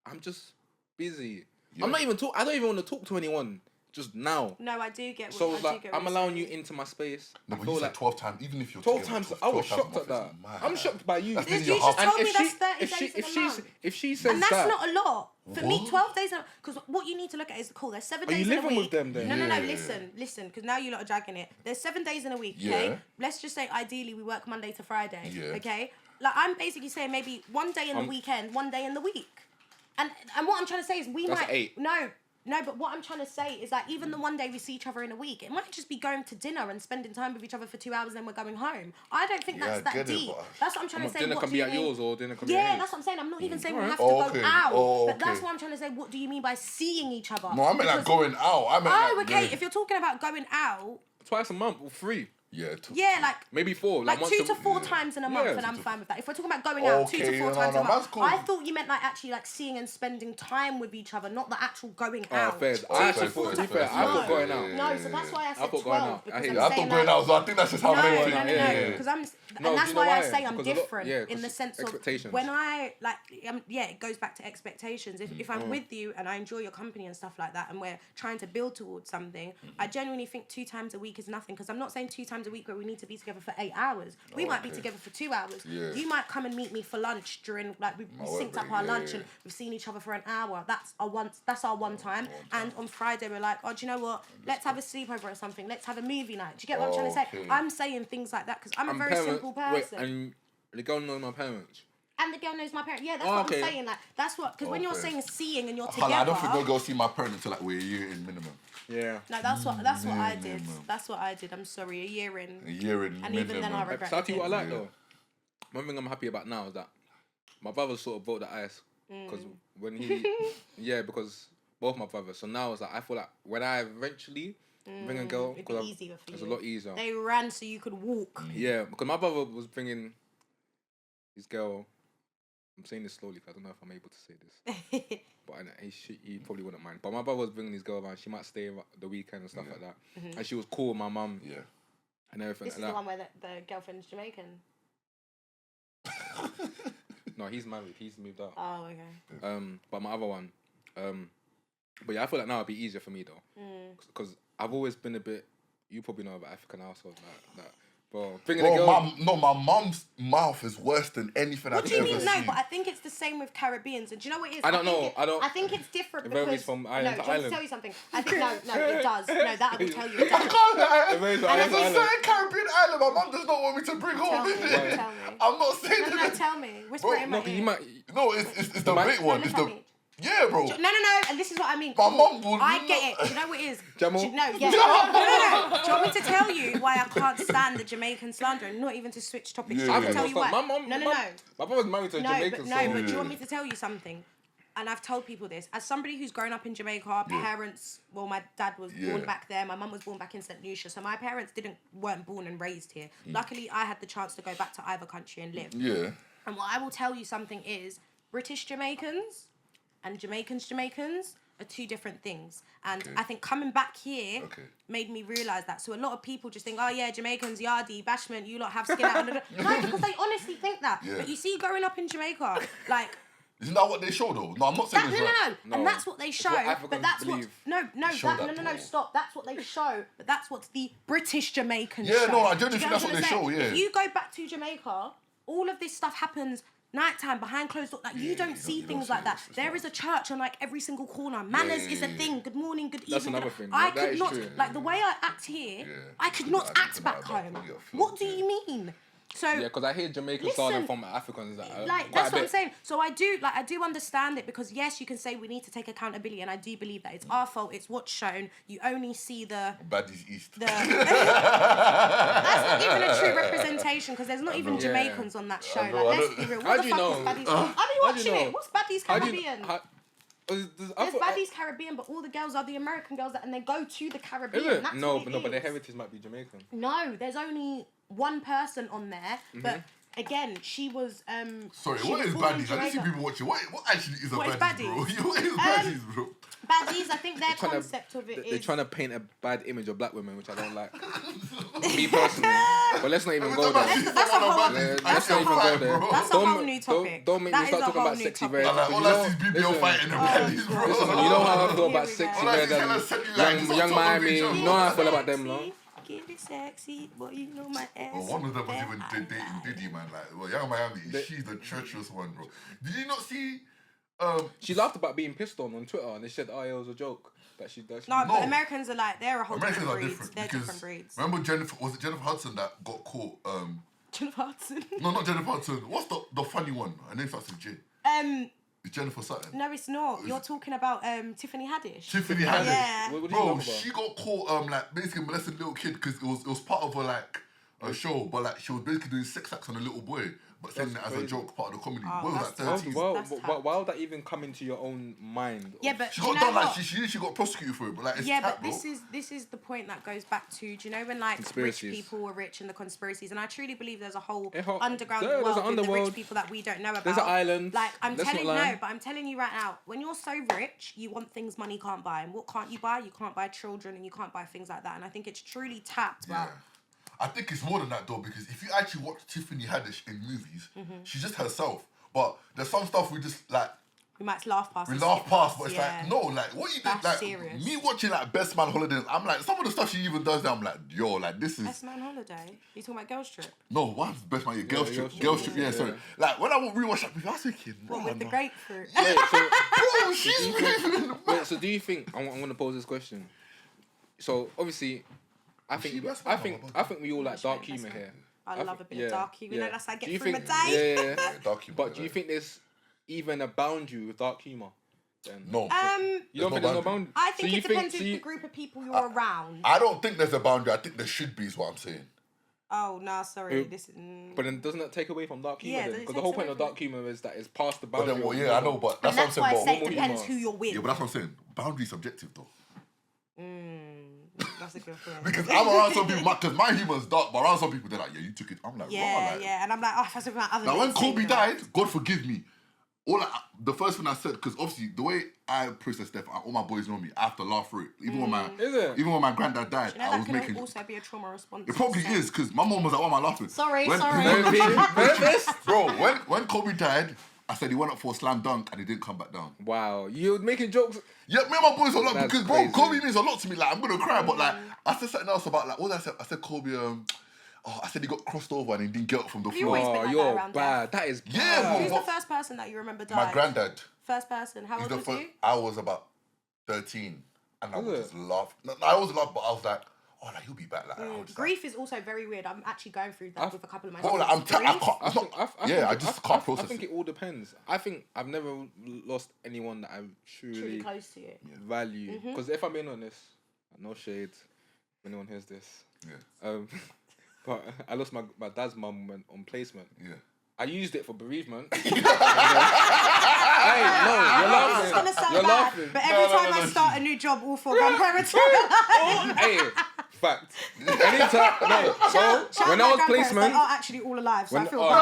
I'm just busy. Yeah. I'm not even talk. I don't even want to talk to anyone just now. No, I do get. So I it's do like get what I'm you're allowing saying. you into my space. no, I but feel you said like 12 times, even if you're 12 together, times. 12 I was 12 shocked times at that. a month is I'm mad. shocked by you. That's You nearly just half. told me that's 30 if she days in a if she month. if she says And that's that, not a lot. For me, What? 12 days, because what you need to look at is, cool, there's 7 Are you days in a living week. with them then? No, Yeah. listen, because now you lot are dragging it. There's 7 days in a week, okay? Yeah. Let's just say, ideally, we work Monday to Friday, Yeah. okay? Like, I'm basically saying maybe 1 day in the weekend, 1 day in the week. And what I'm trying to say is That's might... 8. No, but what I'm trying to say is like even the 1 day we see each other in a week, it might just be going to dinner and spending time with each other for 2 hours, and then we're going home. I don't think Yeah, that's I that get it, deep. but- That's what I'm trying to say. dinner What can do be you at mean? yours or dinner can be Yeah, at that's what I'm saying. I'm not even saying we Alright. have to Oh, go okay. out. Oh, But that's okay. what I'm trying to say. What do you mean by seeing each other? No, I meant like going out. I meant Oh, like, okay. yeah. If you're talking about going out, twice a month or 3, Yeah, like maybe 4. like once 2 a- to 4 times in a month, Yeah. and I'm fine with that. If we're talking about going out 2 to Okay, 4 no, times no, a month, that's cool. I thought you meant like actually like seeing and spending time with each other, not the actual going Oh, out. fair. 2 I to actually 4 thought, to be times. fair, I thought going out. No, so that's why I said thought going 12 out. because I hate I'm that. I saying thought going like, out, so I think that's just how no, men no, think. Yeah. because I'm, No, and do that's you know why I why? say I'm Because a lot- different yeah, in the 'cause sense of expectations. when I like, yeah, it goes back to expectations. If I'm with you and I enjoy your company and stuff like that, and we're trying to build towards something, I genuinely think 2 times a week is nothing. Because I'm not saying 2 times a week where we need to be together for 8 hours. We might be together for 2 hours. Yeah. You might come and meet me for lunch during like we work synced up break, our yeah, lunch yeah. and we've seen each other for an hour. That's our one time. And on Friday we're like, oh, do you know what? Let's have a sleepover or something. Let's have a movie night. Do you get what I'm trying to say? Okay. I'm saying things like that because I'm a very simple person. Wait, and the girl knows my parents. And the girl knows my parents. Yeah, that's Oh, what okay. I'm saying. Like that's what because when you're Okay. saying seeing and you're Hold on, together. I don't think no girl see my parents until like we're a year in minimum. Yeah. No, that's what I did. Minimum. That's what I did. I'm sorry, a year in. A year in And minimum. even then I regret So I'll tell you what I like Yeah. though. One thing I'm happy about now is that my brother sort of broke the ice because when he, because both my brothers. So now it's like I feel like when I eventually bring a girl, It'd be easier for you. it's a lot easier. They ran so you could walk. Yeah, because my brother was bringing his girl. I'm saying this slowly because I don't know if I'm able to say this, but he probably wouldn't mind. But my brother was bringing his girl around. She might stay the weekend and stuff like that, and she was cool with my mum. Yeah. And everything. This is like the that. one where the girlfriend's Jamaican. No, he's married. He's moved out. Oh, okay. But my other one, but yeah, I feel like now it'd be easier for me though, because I've always been a bit. You probably know about African household like that. Bro, bringing a girl. My mum's mouth is worse than anything What I've do you ever mean? seen. No, but I think it's the same with Caribbeans. And do you know what it is? I don't know. I think it's different It varies because from island to do you want me island. to tell you something? I think no, it does. No, that I will tell you. It I does. can't lie. It varies from And island it's to a island. certain Caribbean island my mum does not want me to bring home, Tell me, innit? tell me. I'm not saying No, that. tell me. Whisper Bro, it in my No, 'cause ear. you might. No, it's the might- big one. No, It's tell the me. yeah, bro. No, and this is what I mean. My mum will I get not- it. Do you know what it is? Jamal? No, yeah. No. Do you want me to tell you why I can't stand the Jamaican slander? And not even to switch topics. Yeah. I I can can tell you why. My mum. No. My brother's married to a No, Jamaican. but do you want me to tell you something? and I've told people this, as somebody who's grown up in Jamaica, parents, well, my dad was born back there, my mum was born back in St. Lucia, so my parents weren't born and raised here. Luckily, I had the chance to go back to either country and live. Yeah. And what I will tell you something is, British Jamaicans and Jamaicans are two different things. And I think coming back here made me realise that. So a lot of people just think, oh yeah, Jamaicans, yardie, bashment, you lot have skin out. No, because they honestly think that. Yeah. But you see, growing up in Jamaica, like... Isn't that what they show though? No, I'm not saying it's right. No. And that's what they show. But that's what... No, stop. That's what they show. But that's what the British Jamaicans show. Yeah, no, I genuinely think that's what they show, yeah. If you go back to Jamaica, all of this stuff happens... nighttime, behind closed doors, like you don't see things like that. There is a church on like every single corner. Manners is a thing. Good morning, good evening. That's another thing. I could not, like the way I act here, I could not act back home. What do you mean? So yeah, because I hear Jamaican starting from Africans. Like that's what I'm saying. So I do understand it because yes, you can say we need to take accountability, and I do believe that it's our fault. It's what's shown. You only see the baddies east. That's not even a true representation because there's not even Jamaicans on that show. Like let's be real. What the fuck is Baddies? I've been watching it. What's Baddies Caribbean? There's Baddies Caribbean, but all the girls are the American girls, and they go to the Caribbean. Is it? But their heritage might be Jamaican. No, there's only one person on there, but again, she was. Sorry, what is Baddies? I see people watching. What actually is a Baddies, bro? What is Baddies, bro? Baddies, I think their concept of it is... They're trying to paint a bad image of black women, which I don't like. Me personally. But let's not even go there. That's a whole new topic. Don't make me start talking about sexy red. All I see is BBL fighting and Baddies, bro. Listen, you know how I feel about sexy red and young Miami. You know how I feel about them, no? Get it sexy, boy, you know my ass. Well, one of them was even dating Diddy, man. Like, well, young Miami, she's the treacherous one, bro. Did you not see... she laughed about being pissed on Twitter, and they said, "Oh, it was a joke." But but Americans are like they're a whole Americans different breed. Different they're different breeds. Remember Jennifer Hudson that got caught? Jennifer Hudson. No, not Jennifer Hudson. What's the funny one? Her name starts with J. It's Jennifer Sutton. No, it's not. You're talking about Tiffany Haddish. Tiffany Haddish. Yeah. Bro, she got caught like basically molesting a little kid because it was part of her like a show, but like she was basically doing sex acts on a little boy. But saying that as a joke, part of the comedy. What was that, 13? Why would that even come into your own mind? Yeah, but she got done like she got prosecuted for it, but like it's but this is the point that goes back to, do you know when like rich people were rich and the conspiracies, and I truly believe there's a whole underground world with the rich people that we don't know about. There's an island. Like I'm telling you right now, when you're so rich, you want things money can't buy, and what can't you buy? You can't buy children, and you can't buy things like that. And I think it's truly tapped. Yeah. I think it's more than that though, because if you actually watch Tiffany Haddish in movies, she's just herself. But there's some stuff we just like... We might laugh past. But it's like, no, like, what you did, like, serious. Me watching, like, Best Man Holiday, I'm like, some of the stuff she even does there, I'm like, yo, like, this is... Best Man Holiday? You talking about Girls Trip? No, what's Best Man? Girls Trip. Girls Trip, yeah, sorry. Like, when I rewatch that movie, I was thinking, what, with the grapefruit? Yeah, so... Bro, she's moving. Wait, so do you think... I'm going to pose this question. So, obviously... I think we all like dark humour here. I love a bit of dark humour. You know, that's like get through my day. Yeah. Dark humour. But do you think there's even a boundary with dark humour? No. You don't think there's no boundary? I think it depends on the group of people you're around. I don't think there's a boundary. I think there should be is what I'm saying. Oh, no, sorry. But then doesn't that take away from dark humour then? Because the whole point of dark humour is that it's past the boundary. But then, I know, but that's what I'm saying. That's why I say it depends who you're with. Yeah, but that's what I'm saying. Boundary subjective though. That's a good point. Because I'm around some people, because my humour's dark, but around some people, they're like, yeah, you took it. I'm like, yeah. And I'm like, oh, that's about other. Now, when Kobe died, God forgive me. The first thing I said, because obviously the way I process death, all my boys know me. I have to laugh through it. Even when my granddad died, I was making. That can also be a trauma response. It probably is, because my mom was like, "Why am I laughing?" Sorry. Bro, when Kobe died, I said he went up for a slam dunk and he didn't come back down. Wow, you're making jokes. Yeah, me and my boys are like, because bro, Kobe means a lot to me. Like, I'm gonna cry, but like, I said something else about like, what did I say? I said Kobe. I said he got crossed over and he didn't get up from the floor. You're bad. That is bad. Yeah, who's the first person that you remember died? My granddad. First person. How old was you? I was about 13, and I would just laugh. No, I always laugh, but I was like, oh, like, he'll be back. Like, grief is also very weird. I'm actually going through that with a couple of my friends. I just can't process it. I think it all depends. I think I've never lost anyone that I truly close to it. Value. Because if I'm being honest, no shade, if anyone hears this. Yeah. But I lost my dad's mum on placement. Yeah. I used it for bereavement. Hey, no, sound You're bad, laughing. but every time I start a new job, all four grandparents are alive. Hey, fact. Anytime, no. So Shout when out I was my grandparents, placement, they are actually all alive, so I feel you're bad.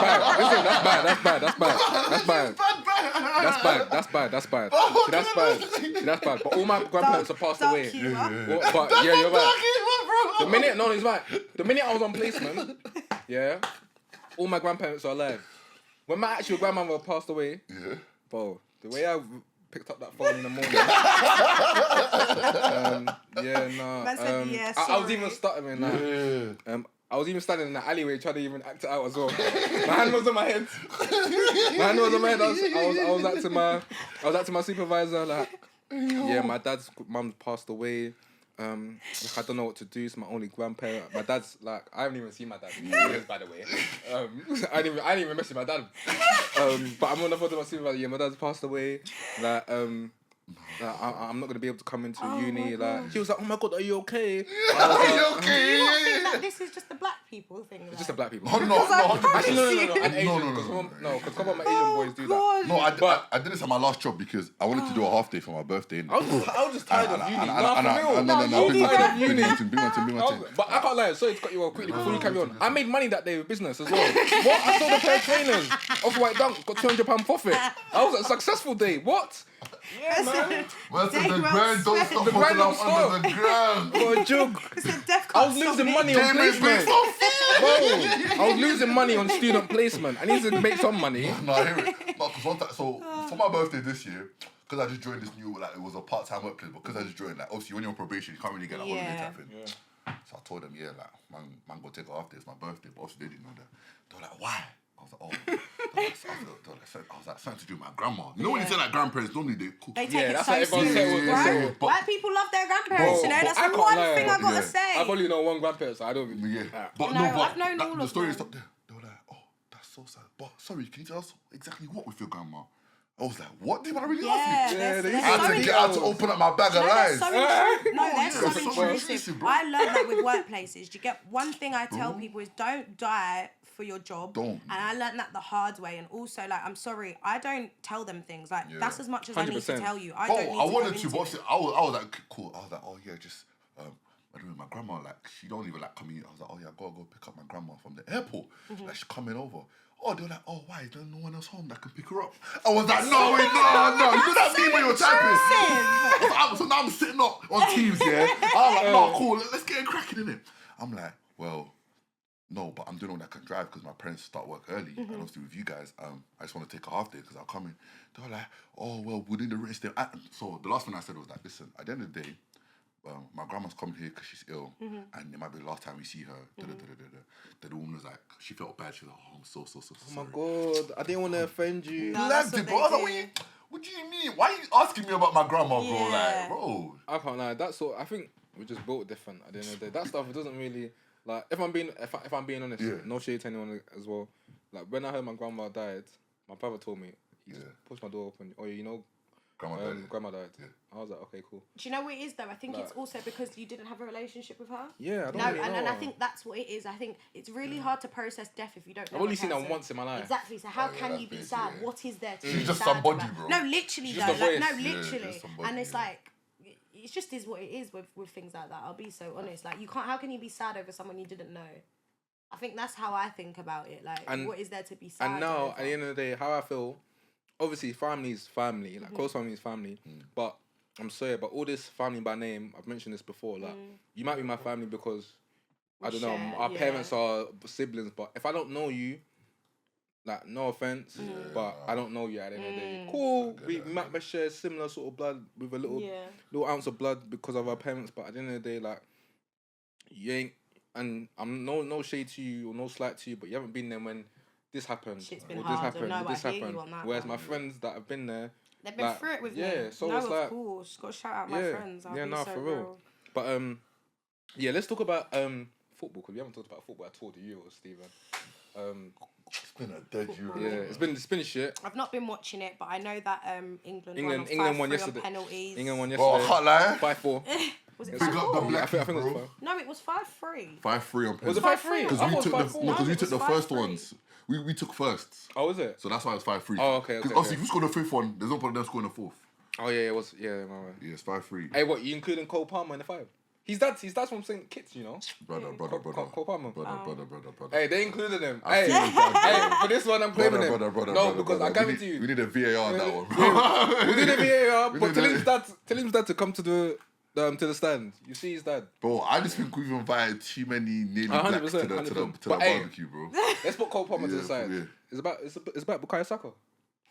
bad. Listen, that's bad. That's bad. That's bad. That's bad. But all my grandparents have passed away. But yeah, you're right. The minute, no, he's right. The minute I was on placement, yeah, all my grandparents are alive. When my actual grandmother passed away, bro, the way I picked up that phone in the morning, I was even stuttering like, I was even standing in the alleyway trying to even act it out as well. My hand was on my head. I was acting my supervisor like, yeah, my dad's mum passed away. Like, I don't know what to do. It's my only grandparent. My dad's like, I haven't even seen my dad in years, by the way. I didn't even message my dad. But I'm on the phone to my supervisor. Yeah, my dad's passed away. Like, I'm not gonna be able to come into uni. Like, she was like, oh my god, are you okay? Are you okay? Do you not think that this is just a black people thing? It's just a black people. Oh, no. Actually, no. And Asian, because some of my Asian boys do that. No, I did this at my last job because I wanted to do a half day for my birthday. I was just tired of uni. No, But I can't lie, sorry to cut you off quickly before you carry on. I made money that day with business as well. What? I sold a pair of trainers. Off-white dunk, got £200 profit. I was a successful day. What? Yeah, man. Where's the grand? Don't stop The grand don't under the ground. For a jug. I was losing money on placement. Bro, I was losing money on student placement. I need to make some money. No, I hear it. No, so for my birthday this year, because I just joined this new, like, it was a part-time workplace, but because I just joined, like, obviously when you're on probation, you can't really get a holiday type thing. Yeah. So I told them, yeah, like, man, go take a half day, it's my birthday, but obviously they didn't know that. They were like, why? I was like, oh. I was like, something to do with my grandma. You know when you say like grandparents, normally they cook. They take it so seriously. White people love their grandparents, you know, that's the one thing I gotta say. I've only known one grandparent, so I don't really. Yeah. But I've known all of them. The story stopped there. They were like, oh, that's so sad. But sorry, can you tell us exactly what with your grandma? I was like, what? Did I really ask you? I had to get out to open up my bag of lies. They're so intrusive. I learned that with workplaces. You get one thing I tell people is don't die for your job. And I learned that the hard way. And also, like, I'm sorry, I don't tell them things. Like, that's as much as 100%. I need to tell you. I don't need to wanted to, but I was like, cool. I was like, oh yeah, just I don't know, my grandma, like, she don't even like come in. I was like, oh yeah, I gotta go pick up my grandma from the airport. Like, she's coming over. Oh, they were like, oh, why? There's no one else home that can pick her up. I was like, no. You know that meme when you're typing? So now I'm sitting up on Teams, yeah? I'm like, no, cool, let's get it cracking, innit? I'm like, well, no, but I'm doing all I can drive because my parents start work early. And obviously with you guys, I just want to take a half day because I'll come in. They were like, oh, well, within the rest day. So the last thing I said was like, listen, at the end of the day, my grandma's coming here because she's ill, and it might be the last time we see her. The woman was like, she felt bad. She was like, oh, I'm so sorry. Oh my god, I didn't want to offend you. No, that's what they do. I was like, what do you mean? Why are you asking me about my grandma, bro? Like, bro. I can't lie. That's all. I think we just built different at the end of the day. That stuff, it doesn't really, like, if I'm being honest, no shade to anyone as well. Like, when I heard my grandma died, my brother told me, he just pushed my door open. Oh, you know, grandma died. Yeah. I was like, okay, cool. Do you know what it is though? I think it's also because you didn't have a relationship with her. Yeah, I don't really know. And I think that's what it is. I think it's really hard to process death if you don't know. I've only seen her once in my life. Exactly. So how can you be sad? Yeah. What is there to be sad? She's just somebody, bro. No, literally though. Like, no, literally. And it's like, it just is what it is with things like that. I'll be so honest. Like, you can't. How can you be sad over someone you didn't know? I think that's how I think about it. Like, what is there to be sad? And now, at the end of the day, how I feel. Obviously, family is family. Like, close family is family. But I'm sorry, but all this family by name, I've mentioned this before. Like, you might be my family because, I don't know, our parents are siblings. But if I don't know you, like, no offense, but I don't know you at the end of the day. Cool, we might share similar sort of blood with a little ounce of blood because of our parents. But at the end of the day, like, you ain't, and I'm no shade to you or no slight to you, but you haven't been there when this happened, this happened. Whereas my friends that have been there, they've been through it with me. Yeah, so it's like, of course, got to shout out my friends. For real. But let's talk about football because we haven't talked about football at all. The Euros, Stephen. It's been a dead Euro. Yeah, it's been shit. I've not been watching it, but I know that England won yesterday. On penalties. England won yesterday. Bro, I can't lie. 5-4. Was it Big up the 5-4? black I think it was bro. 5. No, it was 5-3. 5-3 on penalties. Was it 5-3? Because we took the first 5-3. ones. We took firsts. Oh, was it? So that's why it's 5-3. Oh, okay. Because obviously, if you score the fifth one, there's no point in them scoring the fourth. Oh, yeah, it was. Yeah, my man. Yeah, it's 5-3. Hey, what, you including Cole Palmer in the 5? His dad's from St. Kitts, you know? Brother. Cole Palmer. Brother. Hey, they included him. I Hey, feel his dad, hey, for this one, I'm claiming him. No, because I guarantee you. We need a VAR on that one. We did a VAR, We but did tell his dad to come to the stand. You see his dad. Bro, I just think we've invited too many nearly blacks to the barbecue, bro. Let's put Cole Palmer to the side. Yeah. It's about Bukayo Saka.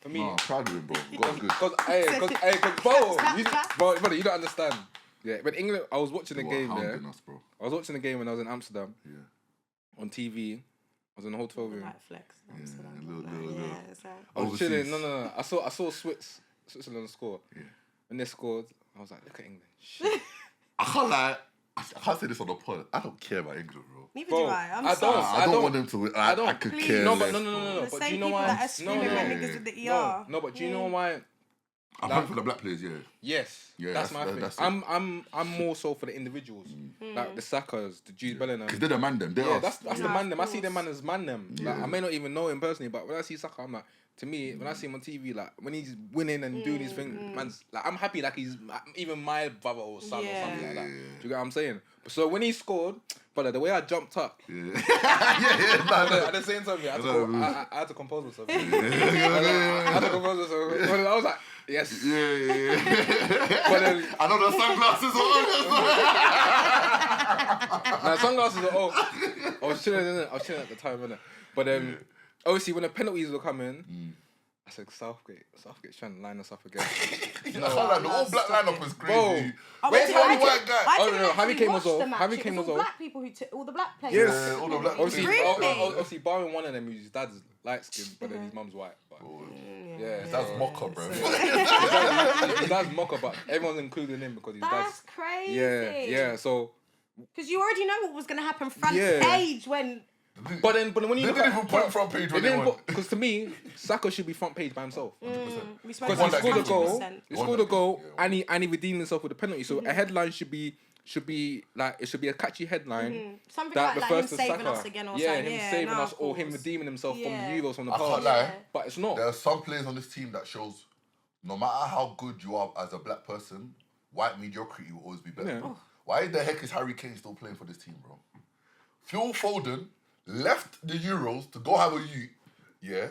For me. Nah, I'm proud of him, bro. God's good. Bro, you don't understand. Yeah, but England, I was watching the game there. Bro. I was watching the game when I was in Amsterdam. Yeah. On TV. I was in the hotel room. Netflix. I was chilling. No. I saw Switzerland score. Yeah. When they scored, I was like, look at England. Shit. I can't lie. I can't say this on the pod. I don't care about England, bro. Neither do I. I don't want them to win. I could care No, less. but no. The But do same you know people why? that are screaming at niggas with the ER. No, but do you know why? I'm happy for the black players, yeah. Yes, Yeah, that's my thing. that's it. I'm more so for the individuals, like the Sakas, the Jude Bellingham. Because they're the man them. They're Yeah, us. that's the man them. I see them man as man them. Like, Yeah. I may not even know him personally, but when I see Saka, I'm like, to me, when I see him on TV, like when he's winning and doing his thing, man's like, I'm happy like he's even my brother or son or something like that. Do you get what I'm saying? So when he scored, but the way I jumped up, at the same time, I had to compose myself. I had to compose myself. But I was like, yes. Yeah. But then, I know the sunglasses are on. now sunglasses are off. I was chilling at the time, innit? But obviously when the penalties were coming, I said Southgate's trying to line us up again. The all black lineup was crazy. Bro. Where's the only white guy? Harry Kane was off. Harry Kane was off. Black people all the black players. Yes, all the black Obviously, Really? obviously, barring one of them, his dad's light skinned, but then his mum's white. But, yeah, That's mocha, bro. his dad's mocha, but everyone's including him because his That's dad's. crazy. Yeah. So, Because you already know what was going to happen front Yeah. page when... but when you They didn't even put front page when they won. Because to me, Saka should be front page by himself. We Because spoke he scored a goal. 100%. He scored a goal, and he redeemed himself with a penalty. So a headline should be like it should be a catchy headline. Something That like him him saving us again or yeah, something. him saving us or him redeeming himself from Euros from the I past. can't lie. But it's not. There are some players on this team that shows no matter how good you are as a black person, white mediocrity will always be better. Yeah. Why the heck is Harry Kane still playing for this team, bro? Phil Foden left the Euros to go have a youth, yeah?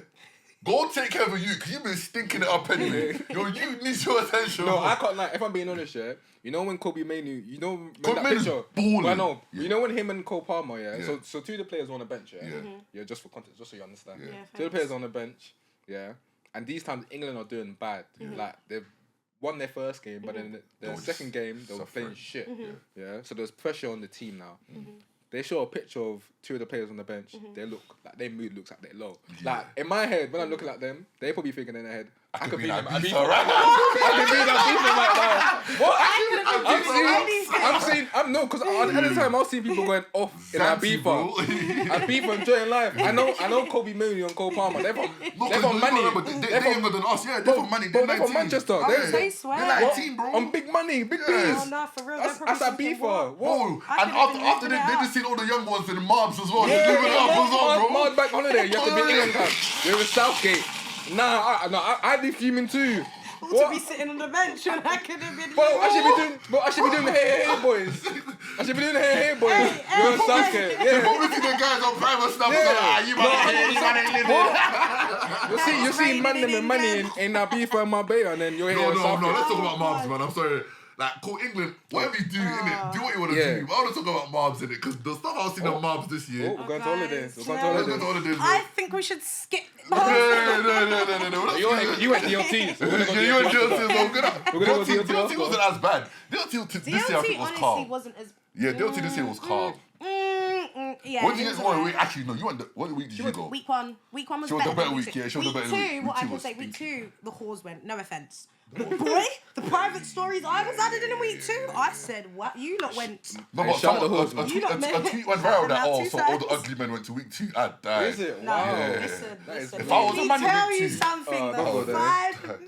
Go take care of a youth, because you've been stinking it up anyway. Your youth needs your attention. No, bro. I can't lie. If I'm being honest, yeah, you know when Kobe Mainoo, you know when Kobe that Mainoo's picture, balling. well, no, Yeah. you know when him and Cole Palmer, Yeah. So two of the players were on the bench, yeah, Yeah. just for context, just so you understand, Yeah. two of the players on the bench, yeah, and these times England are doing bad, like they've won their first game, but then the second game they were playing shit, yeah, so there's pressure on the team now. They show a picture of two of the players on the bench. They look like their mood looks like they're low. Like in my head, when I'm looking at them, they probably thinking in their head, I could beat them. I could beat them right now. What? Because at the time I was seeing people going off in Ibiza. Ibiza enjoying life. I know Kobe Mainoo and Cole Palmer. They're from money. They're younger than us, yeah. They're from money. They're from Manchester. They swear. They're 19, bro. On big money, big Oh, biz. no, for real. That's Ibiza. Bro, Whoa. and after they just seen all the young ones in the mobs as well. Yeah, They're living up as well, bro. Mars back holiday. You have to be England time. You're in Southgate. I'd be fuming too. To be sitting on the bench when I could have been... Bro, I should be doing the hey boys. I should be doing the hey boys. You're in Southgate. They're probably see the guys on private stuff. You man, You see man them and money in Ibiza and Marbella, and then you're here in No, Southgate. let's talk about mobs, man. I'm sorry. Like, call England, whatever you do, innit, do what you want to do. But I want to talk about mobs, innit, because the stuff I've seen on mobs this year. We're going to holidays. Let's go to holidays, bro. I think we should skip... No. You went DLT. So we're going to You went DLT, so We're going to go DLT. DLT wasn't as bad. DLT this year I think was honestly calm. wasn't as... Yeah, DLT this year was calm. Yeah. What did you get? Actually, no. You went. What week did you go? Week 1. Week 1 was She was better. the better week. Yeah, she was the better week. Week 2, what I can say, week 2, the whores went. No offense. Boy, the private stories I was added in week 2. I said, what? You lot went. No, but a tweet went viral that so all the ugly men went to week 2. I died. Is it? No, Wow. listen. If I was a man in tell week you 2. something. Oh, The vibe.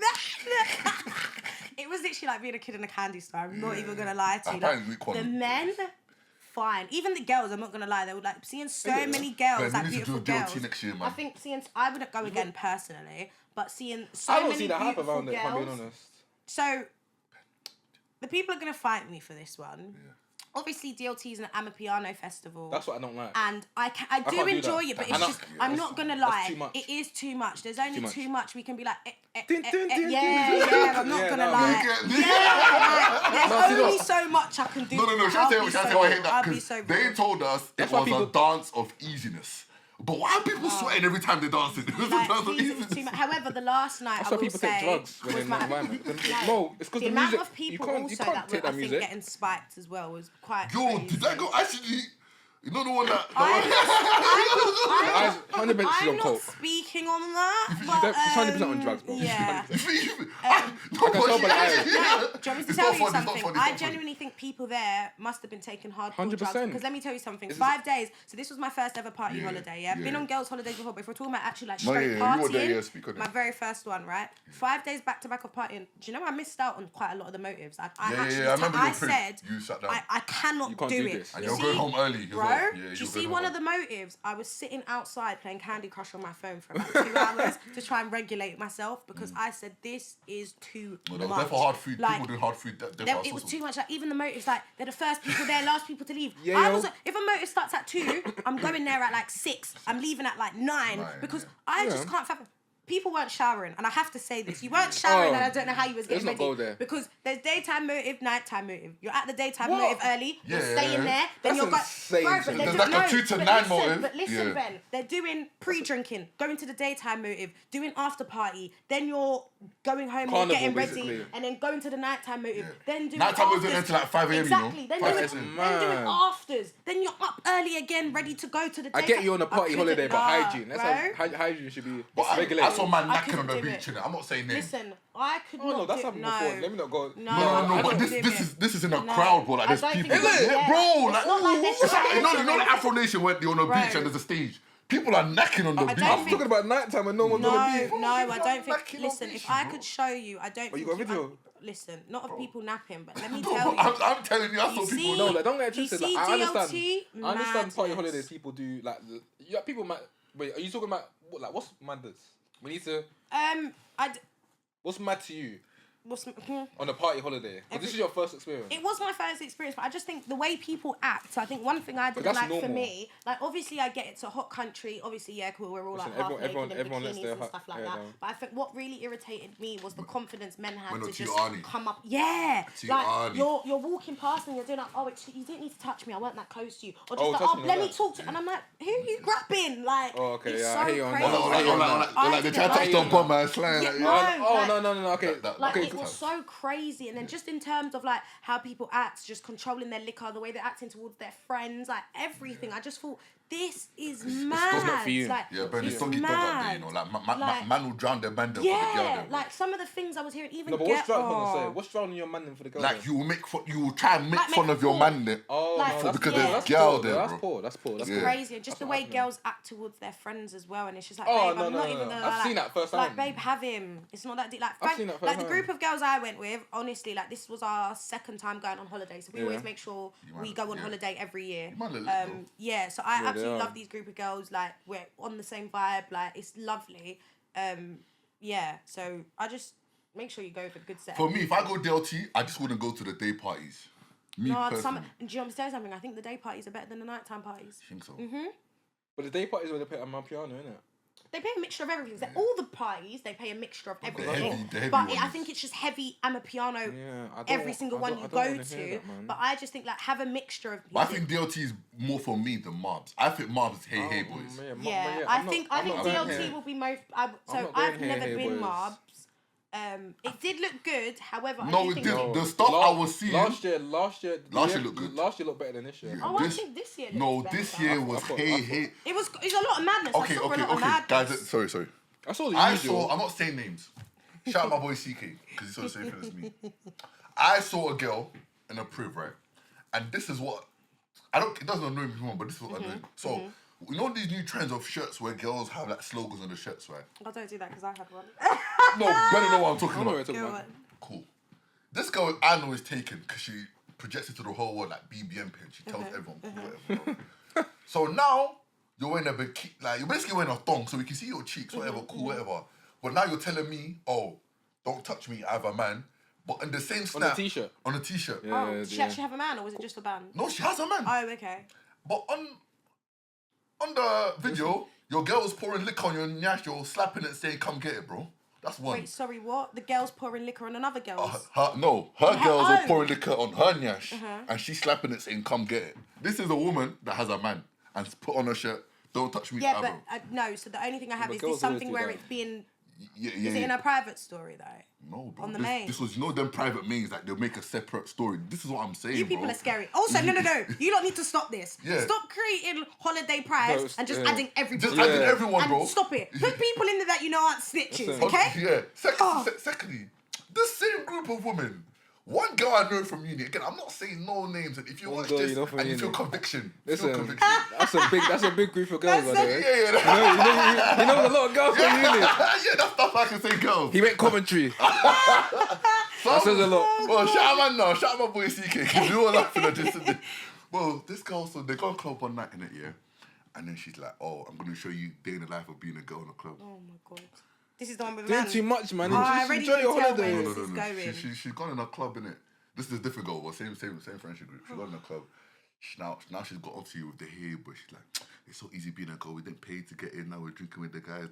It was literally like being a kid in a candy store. I'm not even gonna lie to you. Like, the men. Fine. Even the girls, I'm not gonna lie, they were like seeing so many girls, like beautiful girls. Next year, man. I think I wouldn't go again personally, but seeing so I don't many see the hype beautiful around it, if I'm being girls. honest. So the people are gonna fight me for this one. Yeah. Obviously, DLT is an Amapiano festival. That's what I don't like. And I do enjoy it, but it's just, I'm not going to lie. It is too much. There's only too much. We can be like, yeah, I'm not going to lie. There's only so much I can do. No, they told us it was a dance of easiness. But why are people sweating every time they dance? However, the last night that's I will people say take drugs when they're in the environment. No, it's because the amount music. of people You also can't that take were, that I think, music. getting spiked as well was quite. Yo, crazy. did that go actually? You know the one that. I'm not speaking on that. But, she's 100% on drugs, bro. Yeah. Do you want me to tell you something? I genuinely think people there must have been taking hardcore drugs. Because let me tell you something. 5 days. So this was my first ever party holiday. Yeah, been on girls' holidays before, but if we're talking about actually like straight partying, my very first one, right? 5 days back to back of partying. Do you know I missed out on quite a lot of the motives? Like I said, I cannot do it. And you're going home early. Do you see one of the motives? I was sitting outside playing Candy Crush on my phone for about 2 hours to try and regulate myself because I said this is too much. There for hard food. People doing hard food. It was too much. Like even the motives, like they're the first people there, last people to leave. Yeah, if a motive starts at 2, I'm going there at like 6. I'm leaving at like 9 because I just can't fathom. People weren't showering, and I have to say this. You weren't showering, and I don't know how you was getting ready. Go there. Because there's daytime motive, nighttime motive. You're at the daytime motive early, you're staying there, then you're insane. There's like a 2 to 9 motive. But listen, Ben, they're doing pre-drinking, going to the daytime motive, doing after party, then you're going home and getting ready, and then going to the nighttime motive, then doing nighttime afters. motive until like 5 a.m. Exactly, then doing afters, then you're up early again, ready to go to the daytime. I get you on a party holiday, but hygiene. That's how hygiene should be regulated. I saw man knacking on the beach, innit? I'm not saying names. Listen, I could not. No, that's happened before. Let me not go. No, but this is in a crowd, bro. Like there's people. Is it? Bro, like it's like you know the Afro Nation went on a beach and there's a stage. People are knacking on the beach. I'm talking about nighttime and no one's on the beach. No, I don't think. Listen, if I could show you, I don't. You got a video? Listen, not of people napping, but let me tell you. I'm telling you, I saw people. No, like, don't get it twisted. Like, I understand party madness. holidays. People do like people might. Wait, are you talking about what's madness? We need to. What's mad to you? On a party holiday? This is your first experience. It was my first experience, but I just think the way people act. So I think one thing I didn't like for me, like obviously I get it's a hot country. Obviously, yeah, cool. We're all like half naked in bikinis and stuff like that. But I think what really irritated me was the confidence men had to just come up. Yeah, like you're walking past and you're doing like, oh, you didn't need to touch me. I weren't that close to you. Or just like, let me talk to you. And I'm like, who are you grabbing? Like, it's so crazy. Like they try to touch the bomb man slang. No. Okay. It was so crazy, and then just in terms of like how people act, just controlling their liquor, the way they're acting towards their friends, like everything. I just thought this is mad. It's not for you. Like, yeah, but it's doggy dog out there, you know. Like man will drown their man for the girl. Yeah, like some of the things I was hearing, even what's drowning your man for the girl? Like you will try and make fun of your man then. Because there's girl there, bro. That's poor. It's crazy, and just the way girls act towards their friends as well, and it's just like, babe, I'm not even gonna. I've seen that first time. Like, babe, have him. It's not that deep. Like the group of girls I went with, honestly, like this was our second time going on holiday, so we always make sure we go on holiday every year. Yeah, so I absolutely love these group of girls. Like we're on the same vibe. Like it's lovely. Yeah, so I just make sure you go for a good set. For me, if I go DLT, I just wouldn't go to the day parties. Do you want me to tell you something? I think the day parties are better than the nighttime parties. I think so. But the day parties where they pay on piano, innit? They pay a mixture of everything. So all the parties, they pay a mixture of everything. The heavy but I think it's just heavy Amapiano every single one you go to. But I just think like have a mixture of music. But I think DLT is more for me than Marbs. I think Marbs is Hey Boys. I think DLT will be most. So I've never been Marbs. It did look good. However, No, it didn't. The stuff I was seeing last year looked good. Last year looked better than this year. Oh, I think this year. This year was hey. It's a lot of madness. Okay, guys. Sorry. I saw the usual. I'm not saying names. Shout out my boy CK because he saw the same thing as me. I saw a girl in a priv, right, and this is what It doesn't annoy me more, but this is what I do. So. You know these new trends of shirts where girls have like slogans on the shirts, right? I don't do that because I had one. No, better know what I'm talking about. About. Cool. This girl I know is taken because she projects it to the whole world like BBM pin. She tells everyone whatever. So now you're wearing a bikini, like you're basically wearing a thong so we can see your cheeks, whatever, cool, whatever. But now you're telling me, oh, don't touch me, I have a man. But in the same snap. On a t-shirt. On a t-shirt. Yeah, did she actually have a man or was it just a band? No, she has a man. Oh, okay. But on the video, your girl was pouring liquor on your nyash, you're slapping it saying, come get it, bro. That's one. Wait, sorry, what? The girl's pouring liquor on another girl's? Her girls are pouring liquor on her nyash, and she's slapping it saying, come get it. This is a woman that has a man and put on her shirt, don't touch me. Yeah, but no, so the only thing I have is this something where it's being... Is it in a private story though? No, bro. On the main. This was, them private mains that they'll make a separate story. This is what I'm saying. You people are scary. Also, no. You don't need to stop this. Yeah. Stop creating holiday prize and just adding everybody. Just adding everyone, bro. And stop it. Put people in there that you know aren't snitches, okay? Yeah. Secondly, the same group of women. One girl I know from uni. Again, I'm not saying no names. And if you watch this and you feel conviction, that's a big group of girls, by the way. Yeah. You know a lot of girls from uni. Yeah, that's stuff I can say girls. He went commentary. That says a lot. Well, shout out my boy CK, because we all laughing at this. Well, this girl, so they go to club one night in it, yeah? And then she's like, oh, I'm going to show you day in the life of being a girl in a club. Oh my God. This is the one with Doing man. too much, man. I Just enjoy your holiday. No. She's gone in a club, innit? This is a different girl, but same friendship group. She's gone in a club. Now she's got onto you with the hair, but she's like, it's so easy being a girl. We didn't pay to get in. Now we're drinking with the guys.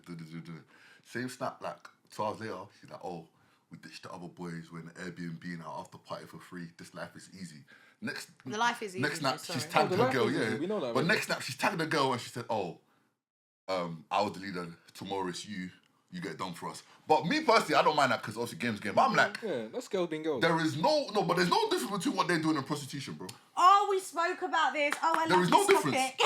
Same snap, like 2 hours later, she's like, oh, we ditched the other boys. We're in an Airbnb and our after party for free. This life is easy. The life is easy. Next snap, she's tagged her girl, yeah. We know that. But next snap, she's tagged the girl and she said, oh, I was the leader. Tomorrow it's you. You get done for us. But me personally, I don't mind that because obviously game's game. But I'm like, yeah, that's girls being girls. There's no difference between what they're doing in prostitution, bro. Oh, we spoke about this. Oh, I love this topic.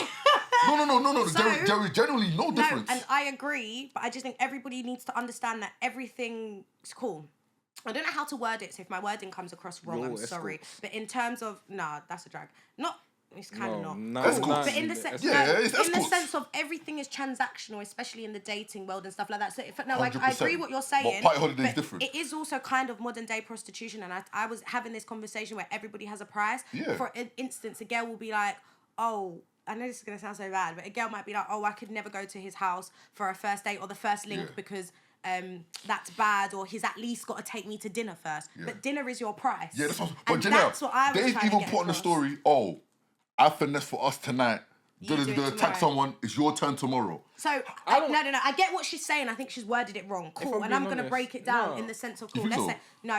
No. So, there is generally no difference. No, and I agree, but I just think everybody needs to understand that everything's cool. I don't know how to word it, so if my wording comes across wrong, I'm sorry. But in terms of, that's a drag. It's kind of not. No, that's cool. But in the sense, the sense of everything is transactional, especially in the dating world and stuff like that. So I agree what you're saying. But party holiday is different. It is also kind of modern day prostitution, and I was having this conversation where everybody has a price. Yeah. For instance, a girl will be like, oh, I know this is gonna sound so bad, but a girl might be like, oh, I could never go to his house for a first date or the first link because that's bad, or he's at least got to take me to dinner first. Yeah. But dinner is your price. Yeah, that's what I was They've even put on the story, oh, I finesse for us tonight. Attack someone, it's your turn tomorrow. So, no. I get what she's saying. I think she's worded it wrong. Cool. And I'm going to break it down in the sense of, cool, let's say,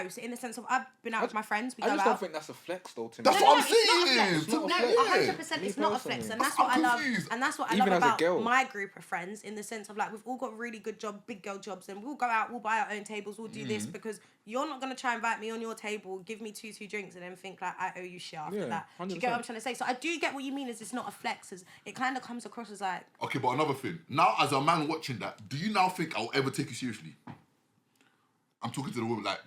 so in the sense of, I've been out with my friends, we go out. I just don't think that's a flex, though, to me. That's what I'm saying. It's not a flex. 100% it's not a flex. And that's what I love. And that's what I love about my group of friends, in the sense of, like, we've all got really good big girl jobs, and we'll go out, we'll buy our own tables, we'll do this, because you're not going to try and invite me on your table, give me two drinks, and then think, like, I owe you shit after that. 100%. Do you get what I'm trying to say? So I do get what you mean, is it's not a flex. It kind of comes across as, like... Okay, but another thing. Now, as a man watching that, do you now think I'll ever take you seriously? I'm talking to the woman, like,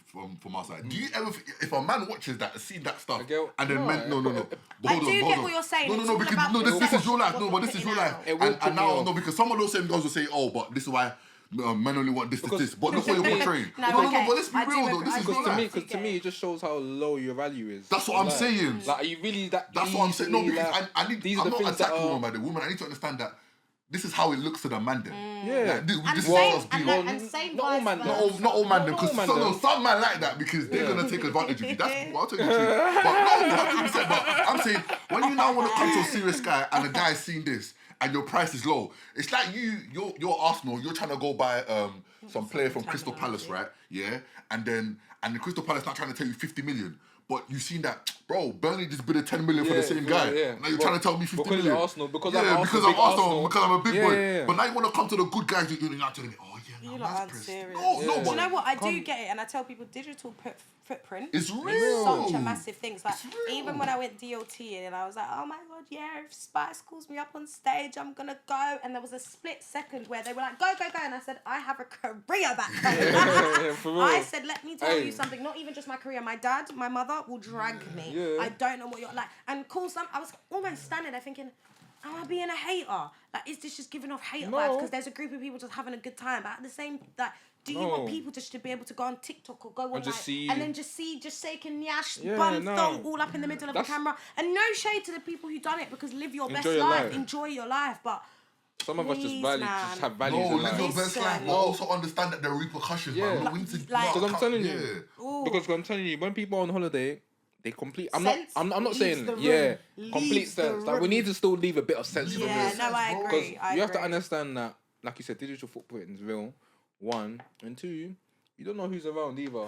from our side. Do you ever, if a man watches that, see that stuff, and then no. I do get what you're saying. No, because this is your life. No, but this is your life. And now, because some of those same girls will say, oh, but this is why men only want this. But look what you're portraying. No, but let's be real though. This is your life. Because to me, it just shows how low your value is. That's what I'm saying. Like, are you really that? That's what I'm saying. No, because I'm not attacking women, the woman. I need to understand that. This is how it looks to the man then. Yeah. This is us being not all man. Not all man then. Because some man like that because they're going to take advantage of you. That's what I'll tell you the truth. But no, 100%. But I'm saying, when you now want to come to a serious guy and the guy's seen this and your price is low, it's like you're Arsenal, you're trying to go buy some player from Crystal Palace, right? Yeah. And the Crystal Palace not trying to tell you 50 million. But you've seen that, bro, Burnley just bid 10 million for the same guy. Yeah. Now you're trying to tell me 50 million. Because I'm Arsenal, because I'm a big boy. But now you want to come to the good guys, you're not telling me, oh yeah, You lot aren't serious. No, Do you know what? I do get it, and I tell people digital footprint. It's real. Such a massive thing. It's like, even when I went DOT and I was like, oh my God, yeah, if Spice calls me up on stage, I'm going to go. And there was a split second where they were like, go, go, go. And I said, I have a career back home. For real. I said, let me tell you something. Not even just my career. My dad, my mother will drag me. Yeah. I don't know what you're like. And I was almost standing there thinking, am I being a hater? Like, is this just giving off hater vibes? Because there's a group of people just having a good time. But at the same, like, do you want people just to be able to go on TikTok or go on, and then just say Kenyash, bum thong all up in the middle of the camera? And no shade to the people who done it, because live your best life. Enjoy your life. But some of us just have values in life. Live your best life, but also understand that there are repercussions, man. Because I'm telling you, when people are on holiday, they complete. I'm not saying complete sense. Like, we need to still leave a bit of sense in the room. Yeah, no, I agree. Because you have to understand that, like you said, digital footprint is real. 1 and 2, you don't know who's around either.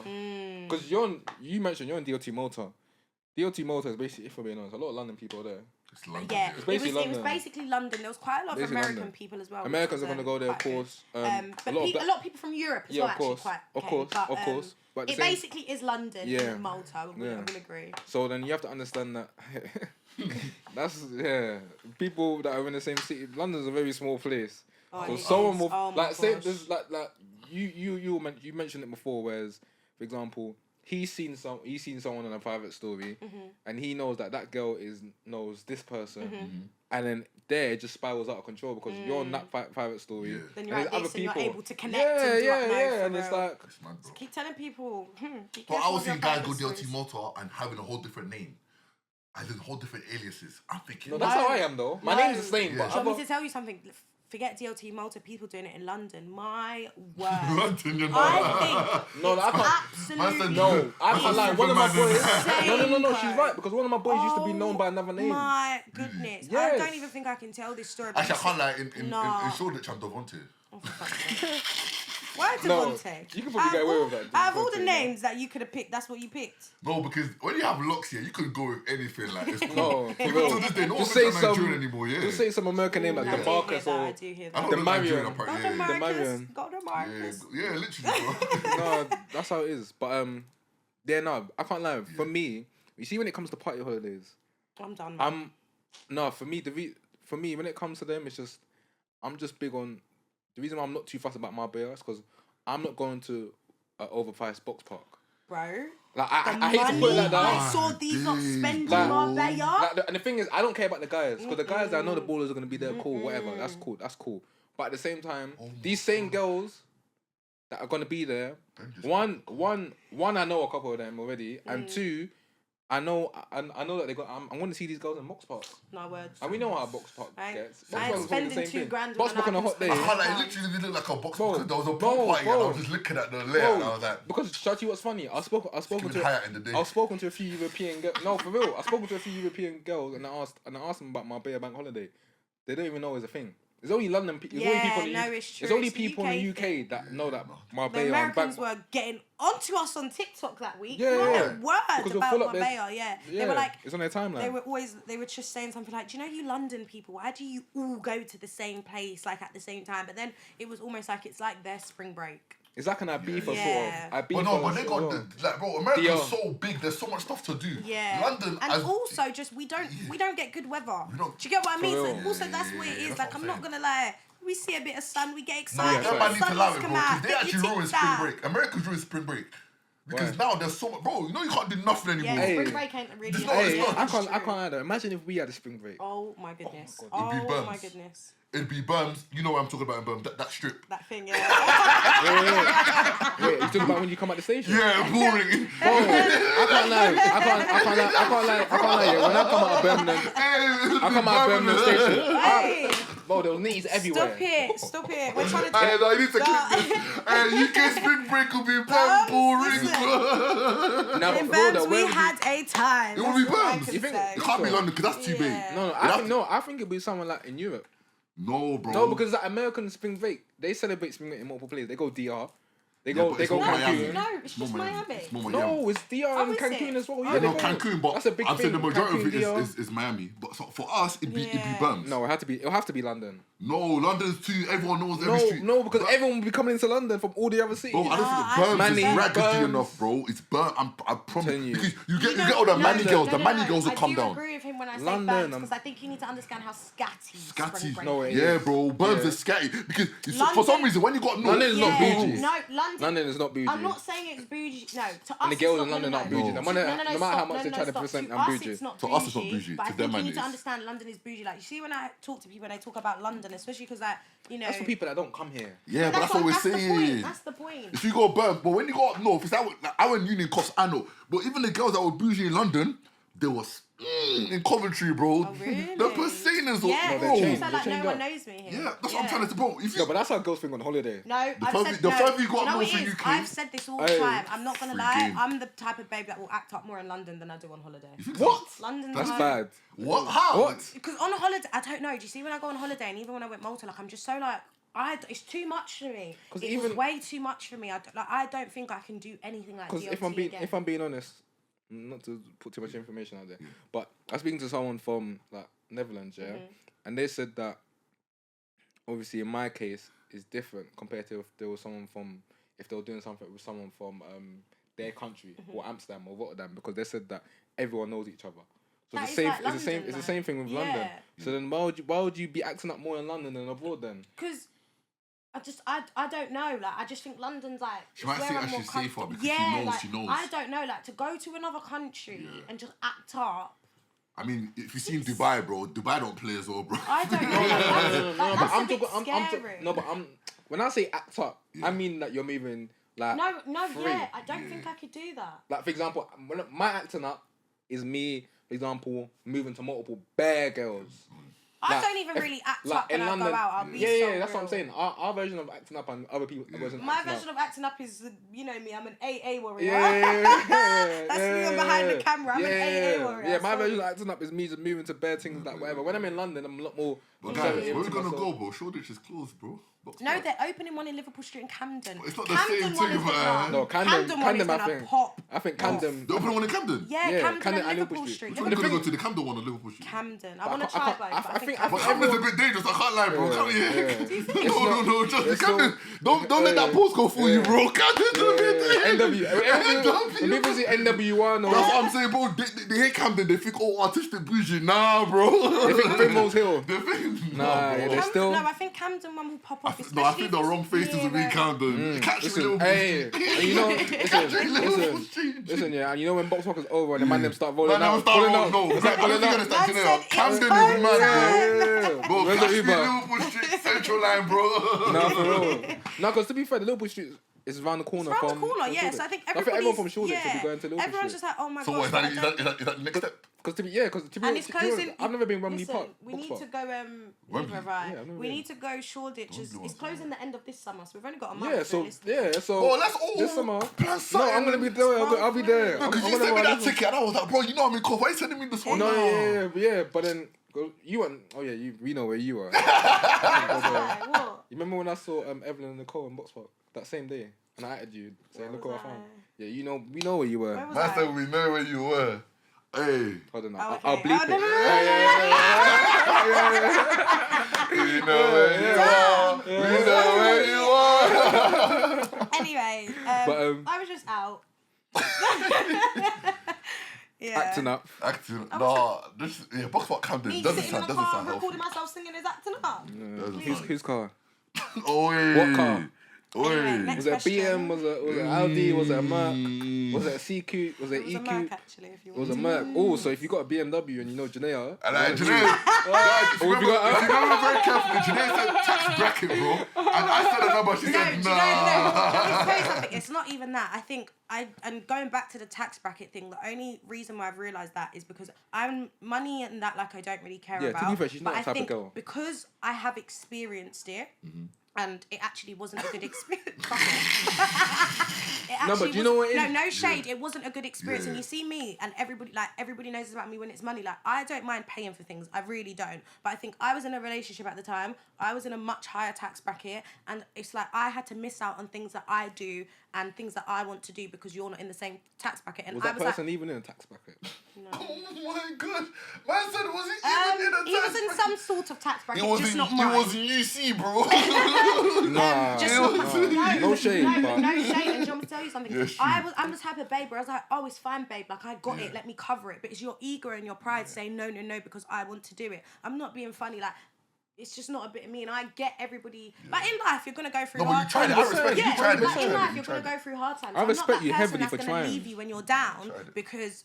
Because you mentioned you're in DOT Motor. DOT Motor is basically, if we're being honest, a lot of London people are there. It's London. Yeah, it was basically London. There was quite a lot of American people as well. Americans are going to go there, of course. But a lot of people from Europe as well, actually. Of course. But it basically is London and Malta. I will agree. So then you have to understand that that's people that are in the same city. London's a very small place. So someone will say this like you mentioned it before. Whereas, for example, he's seen someone on a private story, and he knows that girl knows this person, and then it just spirals out of control because you're on that private story. Then you're at this and you're able to connect. And it's like keep telling people. But I was seeing guys go DLT Motor and having a whole different name. As in whole different aliases. I'm thinking. No, that's how I am though. My name's the same. But do you want me to tell you something? Forget DLT Malta, people doing it in London. My word. London, you know. I think I can't. Absolutely. No, I can't lie. One of my boys. No, she's Same, right, because one of my boys used to be known by another name. My goodness. I don't even think I can tell this story. Actually, I can't lie. In Shoreditch, I'm Devontae. Why Devontae? You can probably get away with that. Out of all the names that you could have picked, that's what you picked. No, because when you have locks here, you could go with anything. Like, it's cool. No, even to this day, no one's Nigerian anymore. Yeah. Just say some American name like DeMarcus or DeMarion. Yeah, literally. Bro. No, that's how it is. But I can't lie. For me, you see, when it comes to party holidays, I'm done. Man. For me, when it comes to them, it's just I'm just big on. The reason why I'm not too fussed about Marbella is because I'm not going to an overpriced box park. Bro. Like, I hate to put it like that. I saw these not spending Marbella. And the thing is, I don't care about the guys. Because the guys that I know the ballers are going to be there, cool, whatever. That's cool. But at the same time, these same girls that are going to be there, one, I know a couple of them already. And 2, I know that they got. I'm going to see these girls in box park. No words. And we know how box park gets. I ain't spending $2,000. Box park on a hot day. I can't like, it literally didn't look like a box park because there was a pool party and I was just looking at the layout and I was like. Because shall I tell you what's funny? I was spoken to a few European girls. No, for real. I spoken to a few European girls and I asked them about my Bay Bank holiday. They don't even know it's a thing. There's only London people. There's only people in the UK that know that Marbella. The Americans were getting onto us on TikTok that week. Yeah. Words about Marbella. Yeah. They were like, it's on their timeline. They were just saying something like, do you know you London people? Why do you all go to the same place like at the same time? But then it was almost like it's like their spring break. It's like an Ibiza sort of. But they got bro. America's so big. There's so much stuff to do. Yeah. London, and also just we don't get good weather. Do you get what I mean? So also that's what it is. Like I'm not gonna lie. We see a bit of sun, we get excited. No, man need to allow it, bro. Because they actually ruined spring break. America's ruined spring break. Because now there's so much, bro. You know you can't do nothing anymore. Yeah, spring break ain't really. I can't either. Imagine if we had a spring break. Oh my goodness. Oh my goodness. It'd be Berms. You know what I'm talking about in Berms. That strip. That thing, yeah. Wait, you talking about when you come at the station? Yeah, boring. I can't lie. Yeah. When I come out of Birmingham station. Bro, there was nitties everywhere. Stop it. We're trying to Hey, no, you need to clip this. UK spring break will be boring. Now, in Birms, we had a time. It will be Birms. You think it can't be London because that's too big. I think it'd be somewhere like in Europe. No, bro. No, because like American spring break, they celebrate spring break in multiple places. They go DR. They go Cancun. No, it's just Miami. No, it's DR and Cancun as well. Yeah, no, Cancun, but that's a big I'm saying the majority Cancun, of it is Miami. But so for us, it'd be Birms. No, it'll have to be London. No, London's too. Everyone knows every street. No, because everyone will be coming into London from all the other cities. Bro, I don't think Birmingham is raggedy enough, bro. It's Birmingham. I promise. Because you get all the manny girls. The manny girls will come down. I do agree with him when I say Birmingham, because I think you need to understand how scatty. Scatty. No way. Yeah, bro. Birmingham's are scatty. Because for some reason, when you got London is not bougie. No, London is not bougie. I'm not saying it's bougie. No, to us. And the girls in London are not bougie. No matter how much they try to present, I'm bougie. To us, it's not bougie. But I think you need to understand London is bougie. Like, you see, when I talk to people, when they talk about London, especially because, like, you know, that's for people that don't come here. Yeah, but that's what we're saying. That's the point. If you go Birmingham, but when you go up north, it's like our Union costs, I know. But even the girls that were bougie in London, they was in Coventry, bro. Oh, really? The personas, bro. Like, no one knows me here. Yeah, that's what I'm trying to say, bro. No, but that's how girls think on holiday. No, the further you go up north in UK. I've said this all the time. I'm not gonna lie. I'm the type of babe that will act up more in London than I do on holiday. What? London. That's bad. What? How? What? Because on a holiday, I don't know. Do you see when I go on holiday, and even when I went Malta, like, I'm just so like, it's too much for me. It was way too much for me. I don't think I can do anything like DLT again. If I'm being honest, not to put too much information out there, but I was speaking to someone from like Netherlands, and they said that obviously in my case it's different compared to if they were doing something with someone from their country or Amsterdam or Rotterdam, because they said that everyone knows each other. So it's the same thing with London. So then why would you be acting up more in London than abroad then? Because I don't know. Like, I just think London's like, she might say that she's safer because she knows. I don't know. Like, to go to another country and just act up. I mean, if you've seen Dubai, bro, Dubai don't play as well, bro. I don't know. When I say act up, I mean that you're moving like free. I don't think I could do that. Like, for example, my acting up is me, for example, moving to multiple bare girls. I don't even really act up when I go out. I'll be that's what I'm saying. Our version of acting up and other people. My version of acting up is, you know me, I'm an AA warrior. That's me on behind the camera. I'm an AA warrior. Yeah, my version of acting up is me just moving to bare things like whatever. When I'm in London, I'm a lot more. But guys, where we gonna go, bro? Shoreditch is closed, bro. No, they're opening one in Liverpool Street in Camden. It's not the same thing, man. No, Camden, I think. Pop. I think Camden. They're opening one in Camden? Yeah, Camden and Liverpool Street. Which one are you gonna go to, the Camden one or Liverpool Street? Camden. I want to try both. I think Camden's a bit dangerous, I can't lie, bro. No, just Camden. Don't let that postcode fool you, bro. Camden's a bit dangerous. When people see NW1 that's what I'm saying, bro. They hate Camden, they think, artistic bougie. Nah, bro. They think Primrose Hill. Nah, they're still... No, I think Camden one will pop off. No, I think the wrong faces will be Camden. Catch listen, hey, you know, listen, yeah, and you know when box walkers over and the man them start rolling out. It's like Geneya. Camden is mad, bro. Catch me Liverpool Street, Central Line, bro. No, for real. No, because to be fair, the Liverpool Street is around the corner from... So I think everyone from Shoreditch should be going to Liverpool Street. Everyone's just like, oh my god. So what, is that the next step? Because to be honest, I've never been Wembley Park. We need to go we need to go Shoreditch. It's closing the end of this summer, so we've only got a month. So let's all this summer. No, I'm gonna be there. I'll be there. No, because you sent me that ticket, and I was like, bro, you know I'm in call. Why are you sending me this one? No, yeah, but then you went. Oh yeah, we know where you are. What? You remember when I saw Evelyn and Nicole in Box Park that same day, and I added you saying, "Look what I found." Yeah, we know where you were. I said we know where you were. Hey. Hold on, I'll bleep it. You know where you are. We know where you are. Anyway, I was just out. Acting up. Box Park Camden doesn't sound healthy. Recording myself singing is acting up. Whose car? What car? Anyway, was it a BM? Was it Audi? Was it a Merc? Was it a CQ? Was it EQ? It was a Merc, actually. It was a Merc. Oh, so if you got a BMW and you know Geneya. I like Geneya. If you remember very carefully, Geneya said tax bracket, bro. And I said a number, she said nah. Let me tell you something. It's not even that. I think and going back to the tax bracket thing, the only reason why I've realised that is because I'm money and that, like, I don't really care about. Yeah, to be fair, she's not the type of girl. Because I have experienced it, and it actually wasn't a good experience. No, but do you know what it is? No shade. It wasn't a good experience. And you see me, and everybody knows about me when it's money. Like, I don't mind paying for things. I really don't. But I think I was in a relationship at the time. I was in a much higher tax bracket, and it's like I had to miss out on things that I do and things that I want to do because you're not in the same tax bracket. And was that person even in a tax bracket? No. Oh my god, man said, was he even in a tax bracket? He was in some sort of tax bracket, just not He mine. was in UC, bro. No shade. No shade. And do you want me to tell you something? Yes, I'm the type of babe where I was like, oh, it's fine, babe. Like, I got it. Let me cover it. But it's your ego and your pride saying no because I want to do it. I'm not being funny. Like, it's just not a bit of me, and I get everybody. Like in life, you're gonna go through. No, but you tried it. I respect you. Yeah, tried it. like in life, you're gonna go through hard times. I respect you heavily for trying. I'm not that person that's gonna leave you when you're down because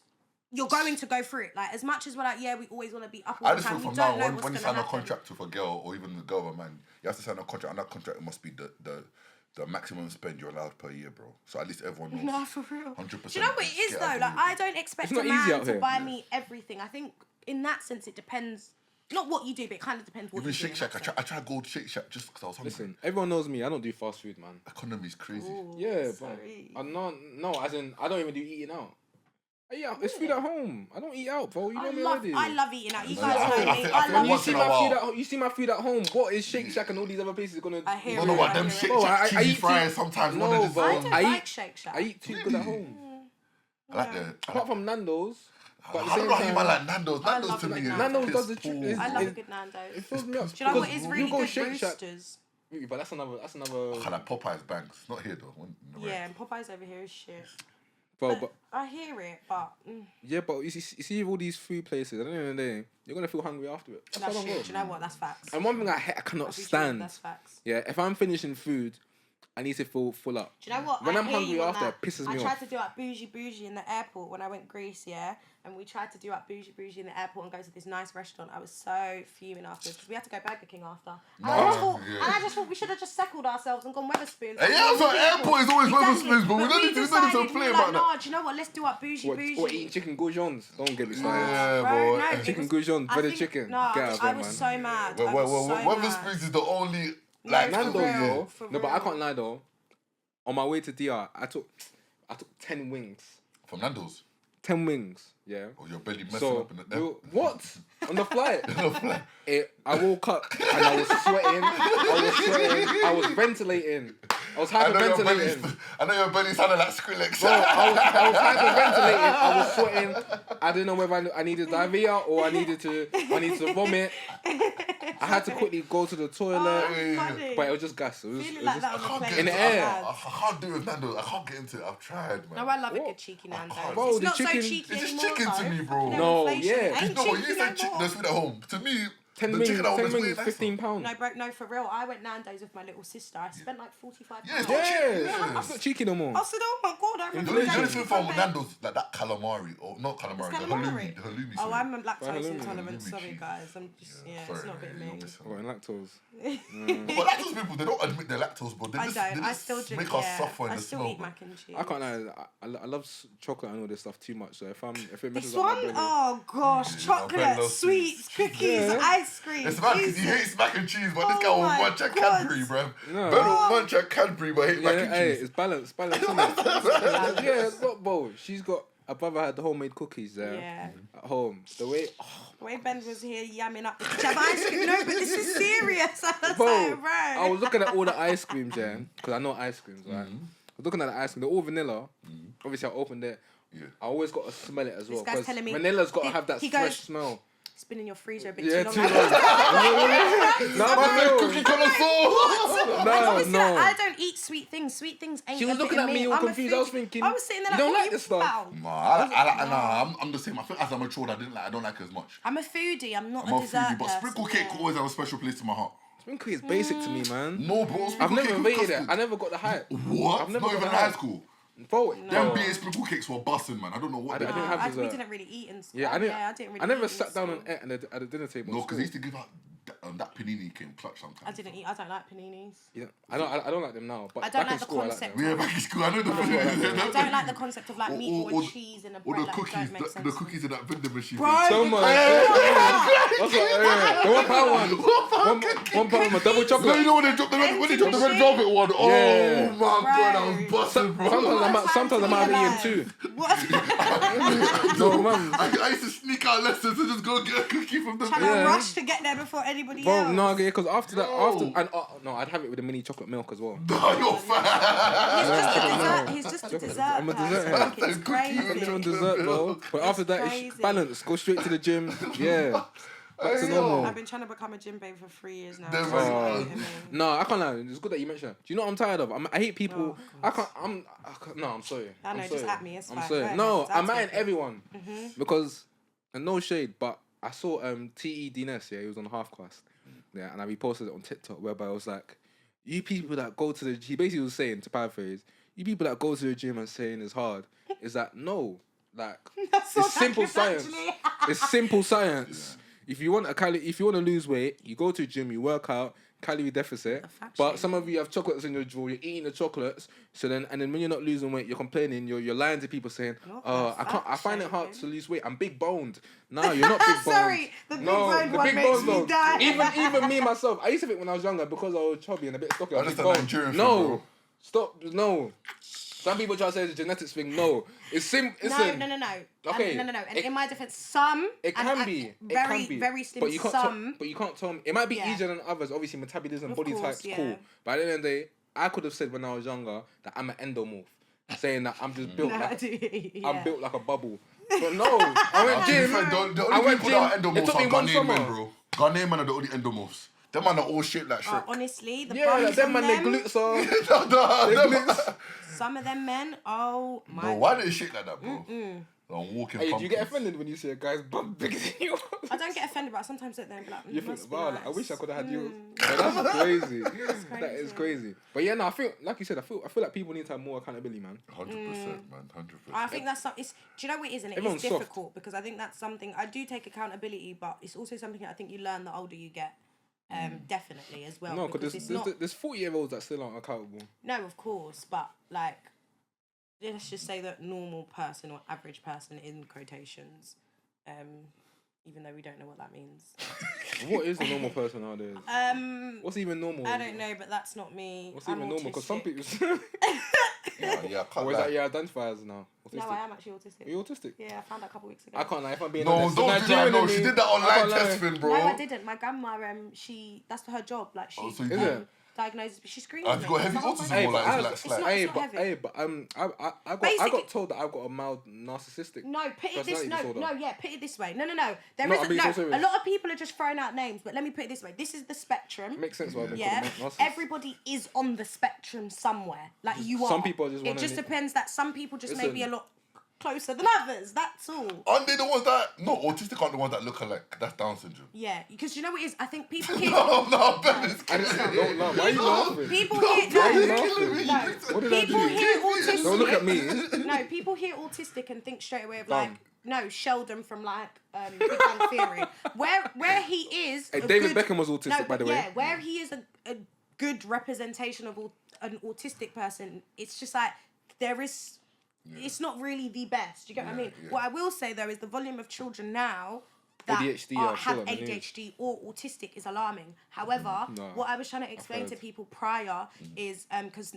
you're going to go through it. Like as much as we're like, yeah, we always want to be up all the time. Feel We from don't now know when you what's sign gonna a happen. contract with a girl or even the girl or man, you have to sign a contract, and that contract must be the maximum spend you're allowed per year, bro. So at least everyone knows. No, for real. 100%. Do you know what it is though? Like I don't expect a man to buy me everything. I think in that sense it depends. Not what you do, but it kind of depends what even you do. Shake Shack, I tried to go to Shake Shack just because I was hungry. Listen, everyone knows me. I don't do fast food, man. Economy's crazy. Ooh, Yeah, sorry. but no, as in I don't even do eating out. Yeah, it's food at home. I don't eat out, bro. You know me already. I love eating out. You No, guys I know think- me. I think I love once in a while. You see my food at home. What is Shake Shack and all these other places gonna? I hear You it. know what? I Them hear it. Shake Bro, Shack I cheesy eat fries sometimes. No, when they just bro. I go- don't I like eat- Shake Shack. I eat too good at home. I like that. Apart from Nando's. But at the I don't same know how you time, might like Nando's. I Nando's love to me is Nando's does the piss trick. poor. I love a It good Nando's. it fills me up. Do you know what Because is really you go good? Shake Shack. Roosters. But that's another. I like Popeye's banks. Not here though. Yeah, and Popeyes over here is shit. Bro, But I hear it, but yeah, but you see all these food places. At the end of the day, you're gonna feel hungry after it. That's that's how I true. go. Do you know what? That's facts. And one thing I cannot That's true, stand. That's facts. Yeah, if I'm finishing food, I need to feel full up. Do you know what? When I I'm hear hungry you on after, that. it pisses me I off. tried to do like bougie in the airport when I went Greece, yeah, and we tried to do like bougie in the airport and go to this nice restaurant. I was so fuming afterwards because we had to go Burger King after. And I just thought we should have just settled ourselves and gone Weatherspoons. Yeah, I was like, airport is always Weatherspoons, but we don't need to decided, play about that. No, do you know what? Let's do like bougie. What eating chicken goujons? Don't get me started. Yeah, Bro, bro. no, Chicken it was- goujons, I breaded think- chicken. No, Get out of I there, was man. so mad. Weatherspoons is the only like Nando's, bro. for No, but I real. can't lie though. On my way to DR, I took 10 wings. from Nando's. 10 wings, yeah. Or your belly messing So up in the what? On the flight? I woke up and I was sweating. I was ventilating. I was hyperventilating. I know your belly sounded like Skrillex. Bro, I was hyperventilating. I was sweating. I didn't know whether I needed diarrhea or I needed to vomit. I had to quickly go to the toilet, Funny. but it was just gas. It was, Feeling it was like just, that on the plane. in the is air. bad. I can't do it with Nando's. I can't get into it. I've tried, man. No, I love a What? good cheeky Nando's. Bro, It's the not chicken- so cheeky It's just anymore, chicken to though. me, bro. Fucking No, inflation. yeah. It ain't No, you cheeky said anymore. there's food at home. To me, 10 the wings, chicken at home 10 is way wings, nicer. £15. No, bro, no, for real. I went Nando's with my little sister. I spent like £45. Yeah, it's not cheap. Yeah, Yeah. it's not cheeky no more. I said, oh my god, I remember The only going thing to from Buffet. Nando's, like that calamari, or not calamari, It's the calamari. halloumi. Oh, sorry. I'm a lactose halloumi. intolerant. Halloumi Sorry, cheese. guys. I'm just, it's not a bit of me. What, and lactose? But lactose people, they don't admit they're lactose, but they I just, don't. they I just still drink. make us Yeah, suffer in I the still smell. eat mac and cheese. I can't lie. I love chocolate and all this stuff too much. So if it messes This up my one? belly, Oh gosh, Yeah, chocolate, Bello sweets, sweets. cookies, Yeah. ice cream. It's mad because he Jesus. hates mac and cheese, but this Oh guy will my munch at God. Cadbury, bruv. No. Ben will munch at Cadbury, but hate mac yeah, and hey, cheese. it's balance, isn't it? Yeah, it's not both. She's got. Her brother had the homemade cookies there Yeah. at home. The way, The way Ben was here yamming up the jam ice cream. No, but this is serious. I was bro, like, bro. I was looking at all the ice creams, yeah, because I know ice creams, right? I was looking at the ice cream. They're all vanilla. Obviously, I opened it. Yeah. I always got to smell it as well. guy's 'cause telling me vanilla's got to he- have that he fresh goes- smell. It's been in your freezer a bit Yeah, too too long. long. No, Man, for cookie connoisseur. Obviously, no. I don't eat sweet things. Sweet things ain't. She was a bit looking of at me all I'm a confused. I was foodie. thinking, I was sitting there you like, don't what like you this stuff? about? Nah, I'm the same. I think as I matured, I don't like it as much. I'm a foodie. I'm not I'm a a dessert foodie, but person, sprinkle cake yeah. always have a special place in my heart. Sprinkle is basic to me, man. No, bro, I've sprinkle never cake with rated it. custard. I never got the hype. What? I've never Not got even in the high hype. school. Bro, Them no. BA sprinkle cakes were busting, man. I don't know what I they didn't did. have we dessert. didn't really eat in school. Yeah, I didn't really never eat sat in down school. and ate at the dinner table. No, in because they school. used to give out that panini came clutch sometimes. I didn't eat. I don't like paninis. Yeah, I don't like them now. But I don't back like in the school, concept. I like them. Yeah, back in school, I know the I don't like the concept of like meatball or- and cheese and a Or bread. the Like, cookies, don't make sense. the cookies in that vending machine. Bro, So the much. cookies- That's what, the £1 one pound, a double No, chocolate. you know when they drop the red velvet one? Oh Yeah. my god, I was busting, bro. Sometimes I might have eaten two. What? No, man. I used to sneak out lessons and just go get a cookie from the Trying to rush to get there before anybody somebody bro, else. no, yeah, because after no, I'd have it with a mini chocolate milk as well. No, you're fat. He's just a dessert. I'm a dessert head. It's crazy. I'm literally on dessert, bro. But after that, it's balance. Go straight to the gym. Yeah. Back to normal. I've been trying to become a gym babe for 3 years now. No, I can't lie. It's good that you mentioned that. Do you know what I'm tired of? I hate people. I'm sorry. I know, just at me. It's fine. I'm sorry. No, I'm mad at everyone. Because, and no shade, but I saw T.E. Dines, yeah, he was on Half Cast. Yeah, and I reposted it on TikTok whereby I was like, you people that go to he basically was saying, to paraphrase, you people that go to the gym and saying it's hard, is that no, like, it's simple science. It's simple science. Yeah. If you want to lose weight, you go to the gym, you work out, calorie deficit. But some of you have chocolates in your drawer, you're eating the chocolates, so then when you're not losing weight, you're complaining, you're lying to people saying, I find it hard to lose weight. I'm big boned. No, you're not big boned. Sorry, the big boned one makes me die. Even me myself, I used to think when I was younger, because I was chubby and a bit stocky, I was big boned. No. Stop, no. Some people try to say it's a genetics thing. No, it's simple. No. Okay. No. And in my defense, some it can be very slim. But you can't. But you can't tell me. It might be easier than others. Obviously, metabolism, body type's cool. But at the end of the day, I could have said when I was younger that I'm an endomorph, saying that I'm just built I'm built like a bubble. But no, I went gym. The only people that are endomorphs are Ghanaian men, bro. Ghanaian men are the only endomorphs. Them man are all shaped like Shrek. Honestly, the them man, their glutes are. Some of them men, oh my. Bro, why do they shake like that, bro? I'm walking. Hey, do you get offended when you see a guy's bum bigger than yours? I don't get offended, but sometimes they're like, you think, wow, nice. I wish I could have had yours. But that's crazy. That is crazy. But yeah, no, I feel like you said, I feel like people need to have more accountability, man. 100%, man, 100%. I think that's something. Do you know what it is? And it is difficult because I think that's something I do take accountability, but it's also something that I think you learn the older you get. Definitely as well. No, because there's 40-year-olds that still aren't accountable. No, of course, but like, let's just say that normal person or average person in quotations, even though we don't know what that means. What is a normal person nowadays? What's even normal? I don't know, but that's not me. What's even normal? Because some people. Yeah, or is that your identifiers now? Autistic? No, I am actually autistic. Are you autistic? Yeah, I found out a couple weeks ago. I can't lie, if I'm being no, honest. Don't do that, no, she did that online test thing, bro. No, I didn't. My grandma, that's her job. Like, she diagnosed, but she screams. Have you got heavy autism or like slight? I got told that I've got a mild narcissistic. No, put it this way. No. There isn't. A lot of people are just throwing out names, but let me put it this way. This is the spectrum. Makes sense why I've been called narcissist. Everybody is on the spectrum somewhere. Like you are. Some people just. It just depends that some people just may be a lot closer than others. That's all. Aren't they the ones that autistic aren't the ones that look alike? That's Down syndrome. Yeah, because you know what it is. I think people hear. Ben is don't laugh. Why are you laughing? People hear. What did I do? People hear autistic. Don't look at me. No, people hear autistic and think straight away of like. No, Sheldon from like Big Bang Theory. Where he is. Hey, David Beckham was autistic, by the way. Yeah, where he is a good representation of an autistic person. It's just like there is. Yeah. It's not really the best. Do you get what I mean? Yeah. What I will say though is the volume of children now that have ADHD or autistic is alarming. However, what I was trying to explain to people prior is because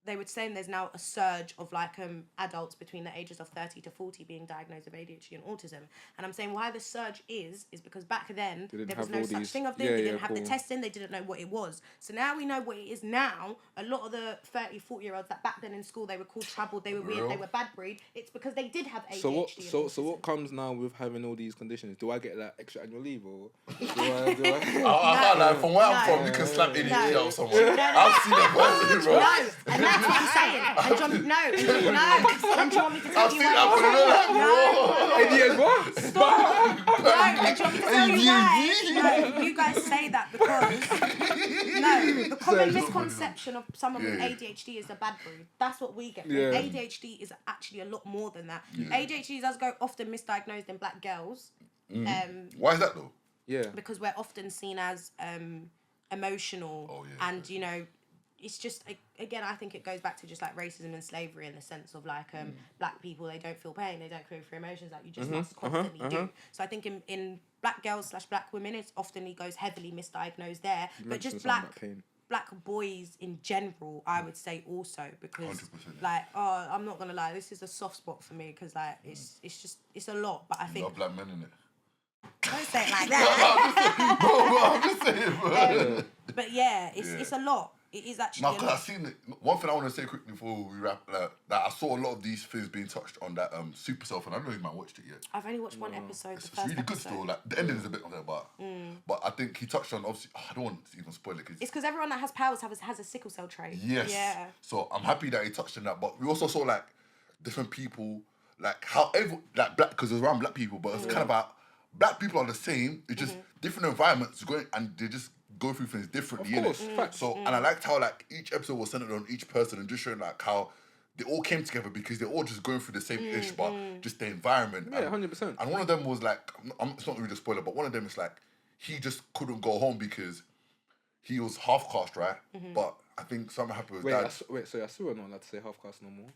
they were saying there's now a surge of like adults between the ages of 30 to 40 being diagnosed with ADHD and autism. And I'm saying why the surge is because back then there was no such thing of them. They didn't have the testing. They didn't know what it was. So now we know what it is now. A lot of the 30, 40-year-olds that back then in school, they were called troubled, they were weird, they were bad breed. It's because they did have ADHD. So what comes now with having all these conditions? Do I get like extra annual leave or do I? I can't lie. From where I'm from, you can slap ADHD out someone. I've seen it personally, bro. No. That's what I'm saying. And do you want me to tell you why? ADHD what? Stop. No, and do you want me to tell you why? No, you guys say that because the common misconception of someone with ADHD is a bad breed. That's what we get. Yeah. ADHD is actually a lot more than that. Yeah. ADHD does go often misdiagnosed in black girls. Why is that though? Yeah. Because we're often seen as emotional and you know. It's just, again, I think it goes back to just like racism and slavery in the sense of like black people, they don't feel pain, they don't feel emotions, like you just must constantly do. So I think in black girls / black women, it's often goes heavily misdiagnosed there. But just black boys in general, I would say also because 100%. Like, I'm not going to lie, this is a soft spot for me because like it's a lot. But I think... A lot of black men in it. Don't say it like that. I'm just saying, bro. But yeah, it's a lot. It is actually. No, because I've seen it. One thing I want to say quickly before we wrap, that I saw a lot of these things being touched on that Supercell, and I don't know if you might watched it yet. I've only watched one episode. It's really good still. Like the ending is a bit of that, but I think he touched on obviously. I don't want to even spoil it. It's because everyone that has powers has a sickle cell trait. Yes. Yeah. So I'm happy that he touched on that, but we also saw like different people, like however, like black, because it's around black people, but it's kind of about black people are the same. It's just different environments going, and they just go through things differently. Of course, So and I liked how like each episode was centered on each person and just showing like how they all came together because they're all just going through the same ish, but just the environment. Yeah, 100%. And one of them was like, it's not really a spoiler, but one of them is like he just couldn't go home because he was half caste, right? But I think something happened with dad. So I still not allowed to say half caste no more.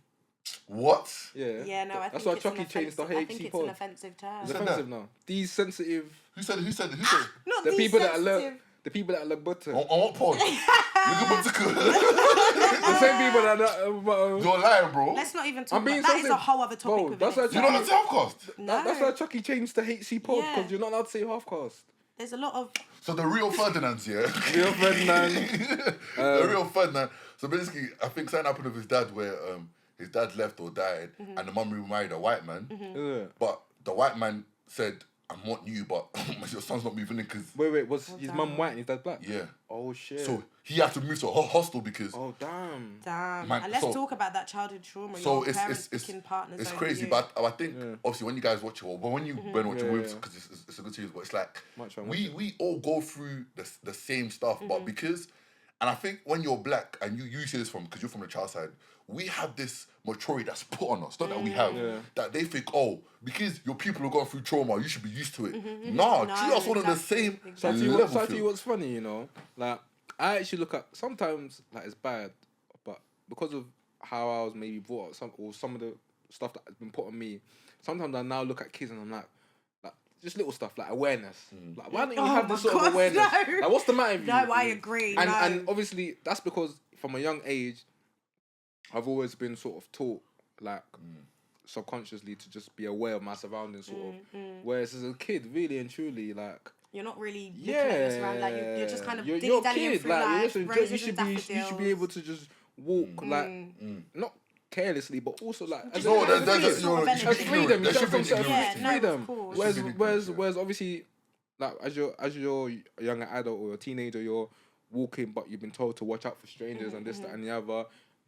What? Yeah. Yeah, no, I think that's why it's Chucky changed the HC pod. I think it's an offensive term. It's offensive now. These sensitive. Who said? Not The these people sensitive. that look. The people that look butter. On what pod? Look at The same people that. You're lying, bro. Let's not even talk I'm being about that. Is a sensitive. whole other topic. Bro, within that's itself. You don't know half caste? No. That's why Chucky changed the HC pod because Yeah. you're not allowed to say half caste. There's a lot of. So the real Ferdinand's, yeah? Real Ferdinand. The real Ferdinand. So basically, I think something happened with his dad where his dad left or died and the mum remarried a white man. Yeah. But the white man said, I want you, but your son's not moving in because... Wait, was his mum white and his dad black? Yeah. Oh, shit. So he had to move to a hostel because... Oh, damn. Man, and let's talk about that childhood trauma. So your parents picking partners it's over crazy, you. but I think obviously when you guys watch it, or when you watch it with, because it's a good series, but it's like we all go through the same stuff, but because, and I think when you're black and you see this because you're from the child side, we have this maturity that's put on us, not that we have, that they think, oh, because your people are going through trauma, you should be used to it. Nah, treat us all on the same level. So I tell you what's funny, you know, like I actually look at sometimes like it's bad, but because of how I was maybe brought up, some of the stuff that has been put on me, sometimes I now look at kids and I'm like just little stuff like awareness. Like why don't you have this sort of awareness? No. Like what's the matter with you? No, I agree. And obviously that's because from a young age, I've always been sort of taught like subconsciously to just be aware of my surroundings, sort of. Whereas as a kid, really and truly, like you're not really looking at your surroundings, like you're just kind of dilly-dallying through life. You should be able to just walk like not carelessly, but also like as freedom. You should freedom. Whereas obviously, like as you're a young adult or a teenager, you're walking, but you've been told to watch out for strangers and this, that, and the other,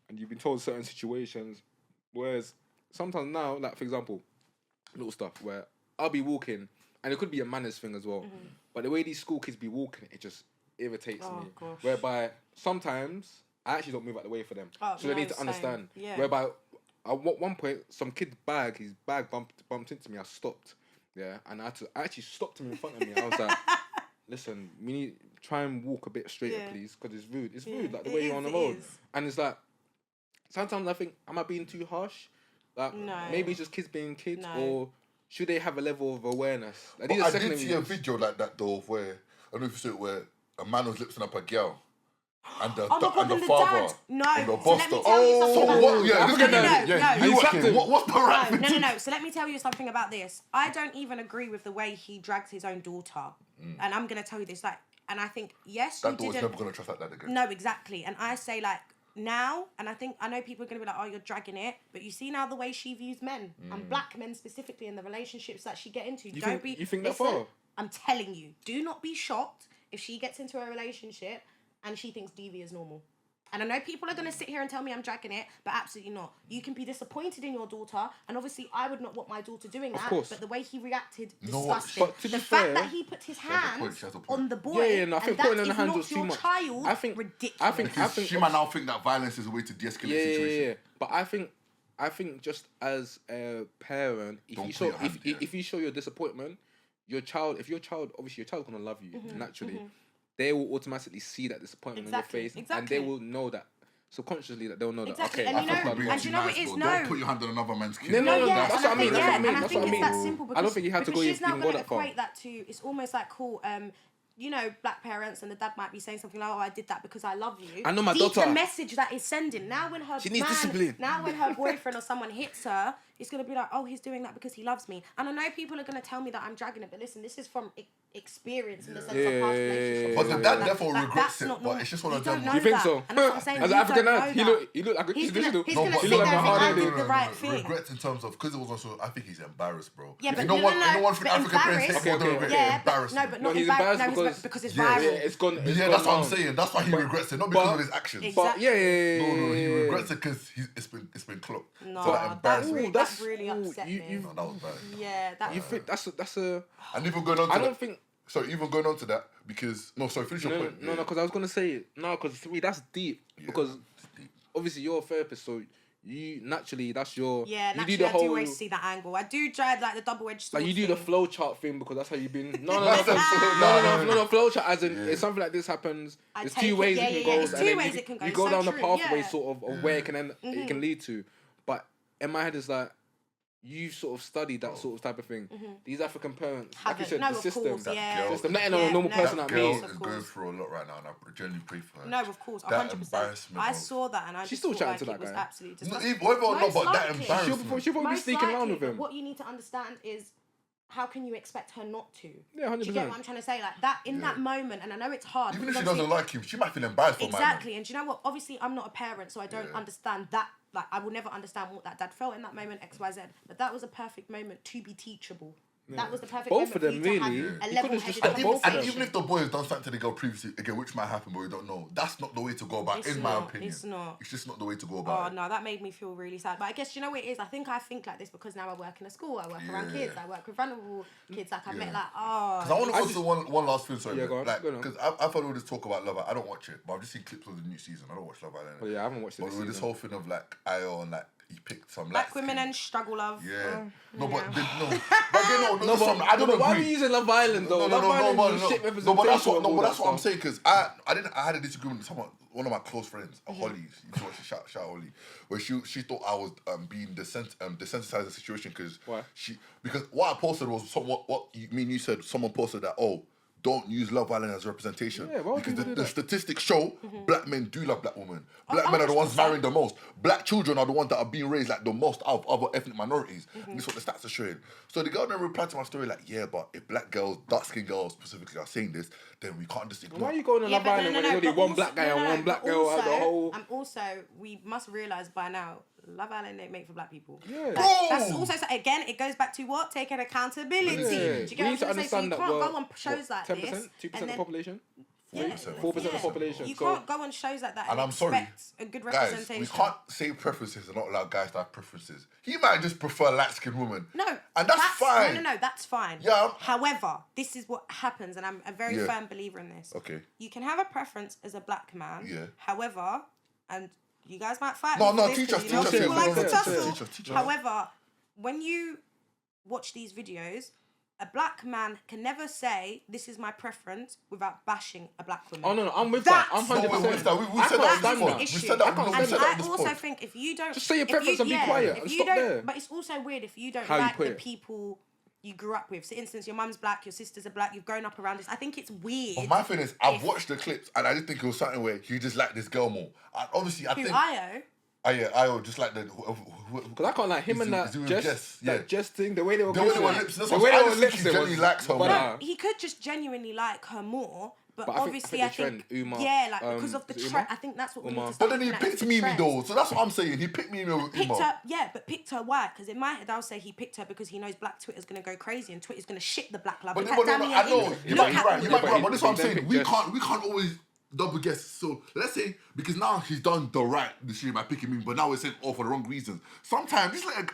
and you've been told certain situations. Whereas sometimes now, like for example, little stuff where I'll be walking, and it could be a manners thing as well, but the way these school kids be walking, it just irritates me. Gosh. Whereby sometimes I actually don't move out the way for them, so they need to understand. Yeah. Whereby at one point, some kid's his bag bumped into me. I stopped, and I actually stopped him in front of me. I was like, "Listen, we need try and walk a bit straighter, please, because it's rude. It's rude, like the way you're on the road." And it's like sometimes I think, am I being too harsh? Like maybe it's just kids being kids, or should they have a level of awareness? Like, I did see a video like that though, where I don't know if you saw it, where a man was lipsing up a girl. And the father, no. the So let me tell you something what's the right? No. So let me tell you something about this. I don't even agree with the way he dragged his own daughter, and I'm gonna tell you this. Like, and I think yes, that daughter's never gonna trust like that again. No, exactly. And I say like now, and I know people are gonna be like, oh, you're dragging it, but you see now the way she views men and black men specifically in the relationships that she get into. You think that far? I'm telling you, do not be shocked if she gets into a relationship and she thinks DV is normal. And I know people are going to sit here and tell me I'm dragging it, but absolutely not. You can be disappointed in your daughter, and obviously I would not want my daughter doing that, but the way he reacted, disgusting. The fact that he put his hands on the boy, I think putting on the hands was too much. Child, I think ridiculous. I think she might now think that violence is a way to de-escalate the situation. Yeah. But I think just as a parent, if you show your disappointment, your child, obviously your child's going to love you naturally. They will automatically see that disappointment on your face, and they will know that subconsciously that they'll know that. Okay, and you know what it is? No, don't put your hand on another man's kid. No. That's what I mean. I think it's that simple because I don't think you have to go she's now even going go to that far. equate that to. It's almost like cool. You know, black parents and the dad might be saying something like, "Oh, I did that because I love you." I know my daughter. The message that is sending now when her she needs discipline. Now when her boyfriend or someone hits her, it's going to be like, oh, he's doing that because he loves me. And I know people are going to tell me that I'm dragging it, but listen, this is from experience in the sense of past relationships. But the dad therefore regrets it, but it's just one of them. You think so? And that's what I'm saying. As an African dad, he look like he's going to he sit look there like and a hard think I did the right thing. Regrets in terms of, because it was also, I think he's embarrassed, bro. Yeah, but no one from African parents Okay. embarrassed. No, but not he's embarrassed because it's viral. Yeah, it's gone. Yeah, that's what I'm saying. That's why he regrets it, not because of his actions. Exactly. But No, he regrets it because it's been clocked. No, So that embarrassment. that really upset me. No, that was bad. Yeah, that. You think that's a? And even going on to I don't think. Sorry, even going on to that, because... No, sorry, finish your point. No, because I was going to say... No, because to me, that's deep. Yeah, because deep. Obviously, you're a therapist, so you... Naturally, that's your... Yeah, you naturally, do the whole, I do always see that angle. I do dread, like, the double-edged sword Like, you do thing. the flow chart thing, because that's how you've been... No, flow chart, as in, if something like this happens, there's two ways it can go. There's two ways it can go. You go down the pathway, yeah. sort of where it can end, it can lead to. But in my head, it's like... You sort of studied that sort of type of thing. These African parents, like you said, the system. System. Letting a normal person like me. That girl is going through a lot right now, and I genuinely pray for her. No, of course, 100%. That embarrassment. I saw that, and I She's just still thought chatting like to that it was guy. absolutely Whether disgusting. or not, but that embarrassment. She'll probably be sneaking around with him. What you need to understand is, how can you expect her not to? Yeah, 100%. Do you get what I'm trying to say? Like that in that moment, and I know it's hard. Even if she doesn't like him, she might feel embarrassed for exactly. And do you know what? Obviously, I'm not a parent, so I don't understand that. Like, I will never understand what that dad felt in that moment, X, Y, Z. But that was a perfect moment to be teachable. Yeah. That was the perfect moment of them, for you to really. have a level-headed And even if the boy has done something to the girl previously, again, which might happen, but we don't know, that's not the way to go about, my opinion. It's not. It's just not the way to go about it. Oh, no, that made me feel really sad. But I guess, you know what it is? I think like this because now I work in a school, I work around kids, I work with vulnerable kids. Like, I met, like, Because I want to go to one last thing, sorry. Yeah, go on. Because I've heard all this talk about Love Island. I don't watch it, but I've just seen clips of the new season. I don't watch Love Island. Oh, yeah, I haven't watched it. But with this whole thing of, like, Ayo and, like, he picked some Black women and struggle love. Yeah. I don't know. Why are we using Love Island though? No, but that's what I'm saying, because I had a disagreement with one of my close friends, Holly. You used to watch shout Holly, where she thought I was being desensitized the situation because what I posted was what you said. Someone posted that don't use Love Island as representation. Yeah, because the statistics show black men do love black women. Black men are the ones marrying the most. Black children are the ones that are being raised like the most out of other ethnic minorities. And this is what the stats are showing. So the girl then replied to my story like, yeah, but if black girls, dark-skinned girls specifically are saying this, then we can't just ignore. Why are you going on Love Island when there's only one black guy and one black girl out the whole... And also, we must realise by now, Love Island ain't made for black people. Yeah. That's also, again, it goes back to what? Taking accountability. Yeah. Do you get We need to understand that you can't go on shows like 10%? this. 2% of the population? 4% of the population. You can't go on shows like that and I'm sorry, expect a good representation. Guys, we can't say preferences and not allow guys to have preferences. He might just prefer light-skinned women. No. And that's fine. No, that's fine. Yeah. However, this is what happens, and I'm a very firm believer in this. Okay. You can have a preference as a black man. Yeah. However, and you guys might fight No, me for teach this, us, you know, teach us. people like to tussle. Teach us. However, when you watch these videos, a black man can never say this is my preference without bashing a black woman. Oh no, I'm with that. I'm 100%. We said that on this one. We said that on this And I also think if you don't just say your preference and be quiet and stop there. But it's also weird if you don't How you like put the it. people you grew up with. So, for instance, your mum's black, your sisters are black, you've grown up around this. I think it's weird. But my thing is, I've watched the clips and I didn't think it was something where he just liked this girl more. And obviously, I think. Ayo? Ayo, just like the. Because I can't like him and that Jess thing, the way they were lips. That's what I think he genuinely likes her more. He could just genuinely like her more. But obviously, I think Umar, because of the trend. I think that's what we need to start. But then he picked Mimi though, so that's what I'm saying. He picked Mimi over Umar. Picked her why? Because in my head, I'll say he picked her because he knows Black Twitter's going to go crazy and Twitter's going to shit the black love. But I know you might be right. But this is what I'm saying. We can't always double guess. So let's say because now he's done the right decision by picking me, but now we're saying for the wrong reasons. Sometimes it's like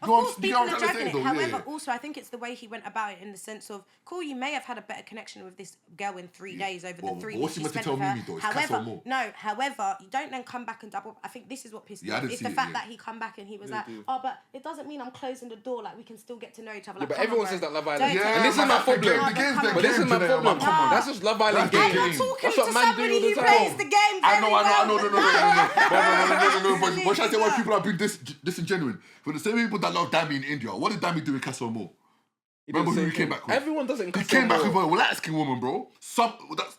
of course people are dragging it. However, also I think it's the way he went about it in the sense of cool. You may have had a better connection with this girl in 3 days over the 3 weeks you spent with her. However, you don't then come back and double. I think this is what pissed me off. It's the fact that he come back and he was like, oh, but it doesn't mean I'm closing the door. Like we can still get to know each other. Like, but everyone says that Love Island. And this is my problem. But this is my problem. That's just Love Island game. I'm not talking to somebody who plays the game very well. No. But should I say why people are being disingenuine? For the same people that love Dami in India, what did Dami do with Castle Moore? Remember who he came back with? Everyone doesn't. He came back with a light-skinned woman, bro.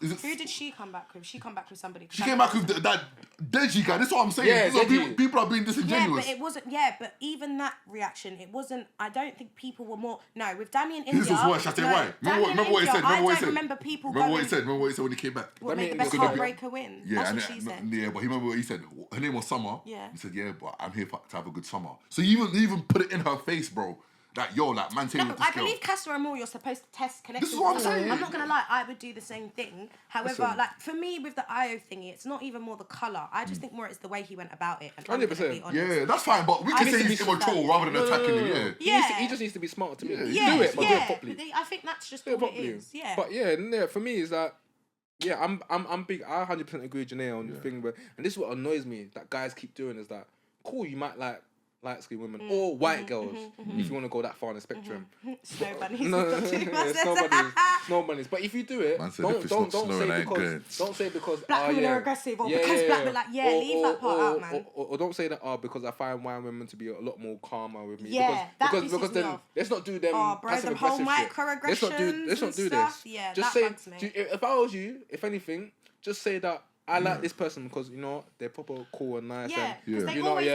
Who did she come back with? She come back with somebody. She came back with that Deji guy. That's what I'm saying. Yeah, people are being disingenuous. Yeah, but it wasn't. Yeah, but even that reaction, it wasn't. I don't think people were more. No, with Damien India. His was worse. Shall I tell you why? Remember what he said. I don't remember people. Remember what he said. Remember what he said when he came back. What made the best heartbreaker win? Yeah, that's what she said. Yeah, but he remember what he said. Her name was Summer. Yeah. He said, yeah, but I'm here to have a good summer. So you even put it in her face, bro. Like, yo, like, man, no, I believe Castor and Moore, you're supposed to test connections. This is what I'm saying. I'm not going to lie, I would do the same thing. However, like, for me, with the IO thingy, it's not even more the colour. I just think more it's the way he went about it. And 100%. Yeah, that's fine, but we can say he's immature rather than attacking him, He just needs to be smarter to me. Yeah, do it, but do it properly. I think that's just all it is. Yeah. But yeah, for me, is that, yeah, I'm big. I 100% agree with Geneya on the thing, but, and this is what annoys me, that guys keep doing, is that, cool, you might like light-skinned women or white girls, if you want to go that far on the spectrum. Snow bunnies. Snow bunnies. But if you do it, don't say because black women are aggressive, or because black men leave that part out, man. Or don't say that because I find white women to be a lot more calmer with me. Yeah, because then let's not do them passive aggressive shit. Let's not do this. Yeah, just say, if I was you, if anything, just say that I like this person because, you know, they're proper cool and nice. Yeah, because they always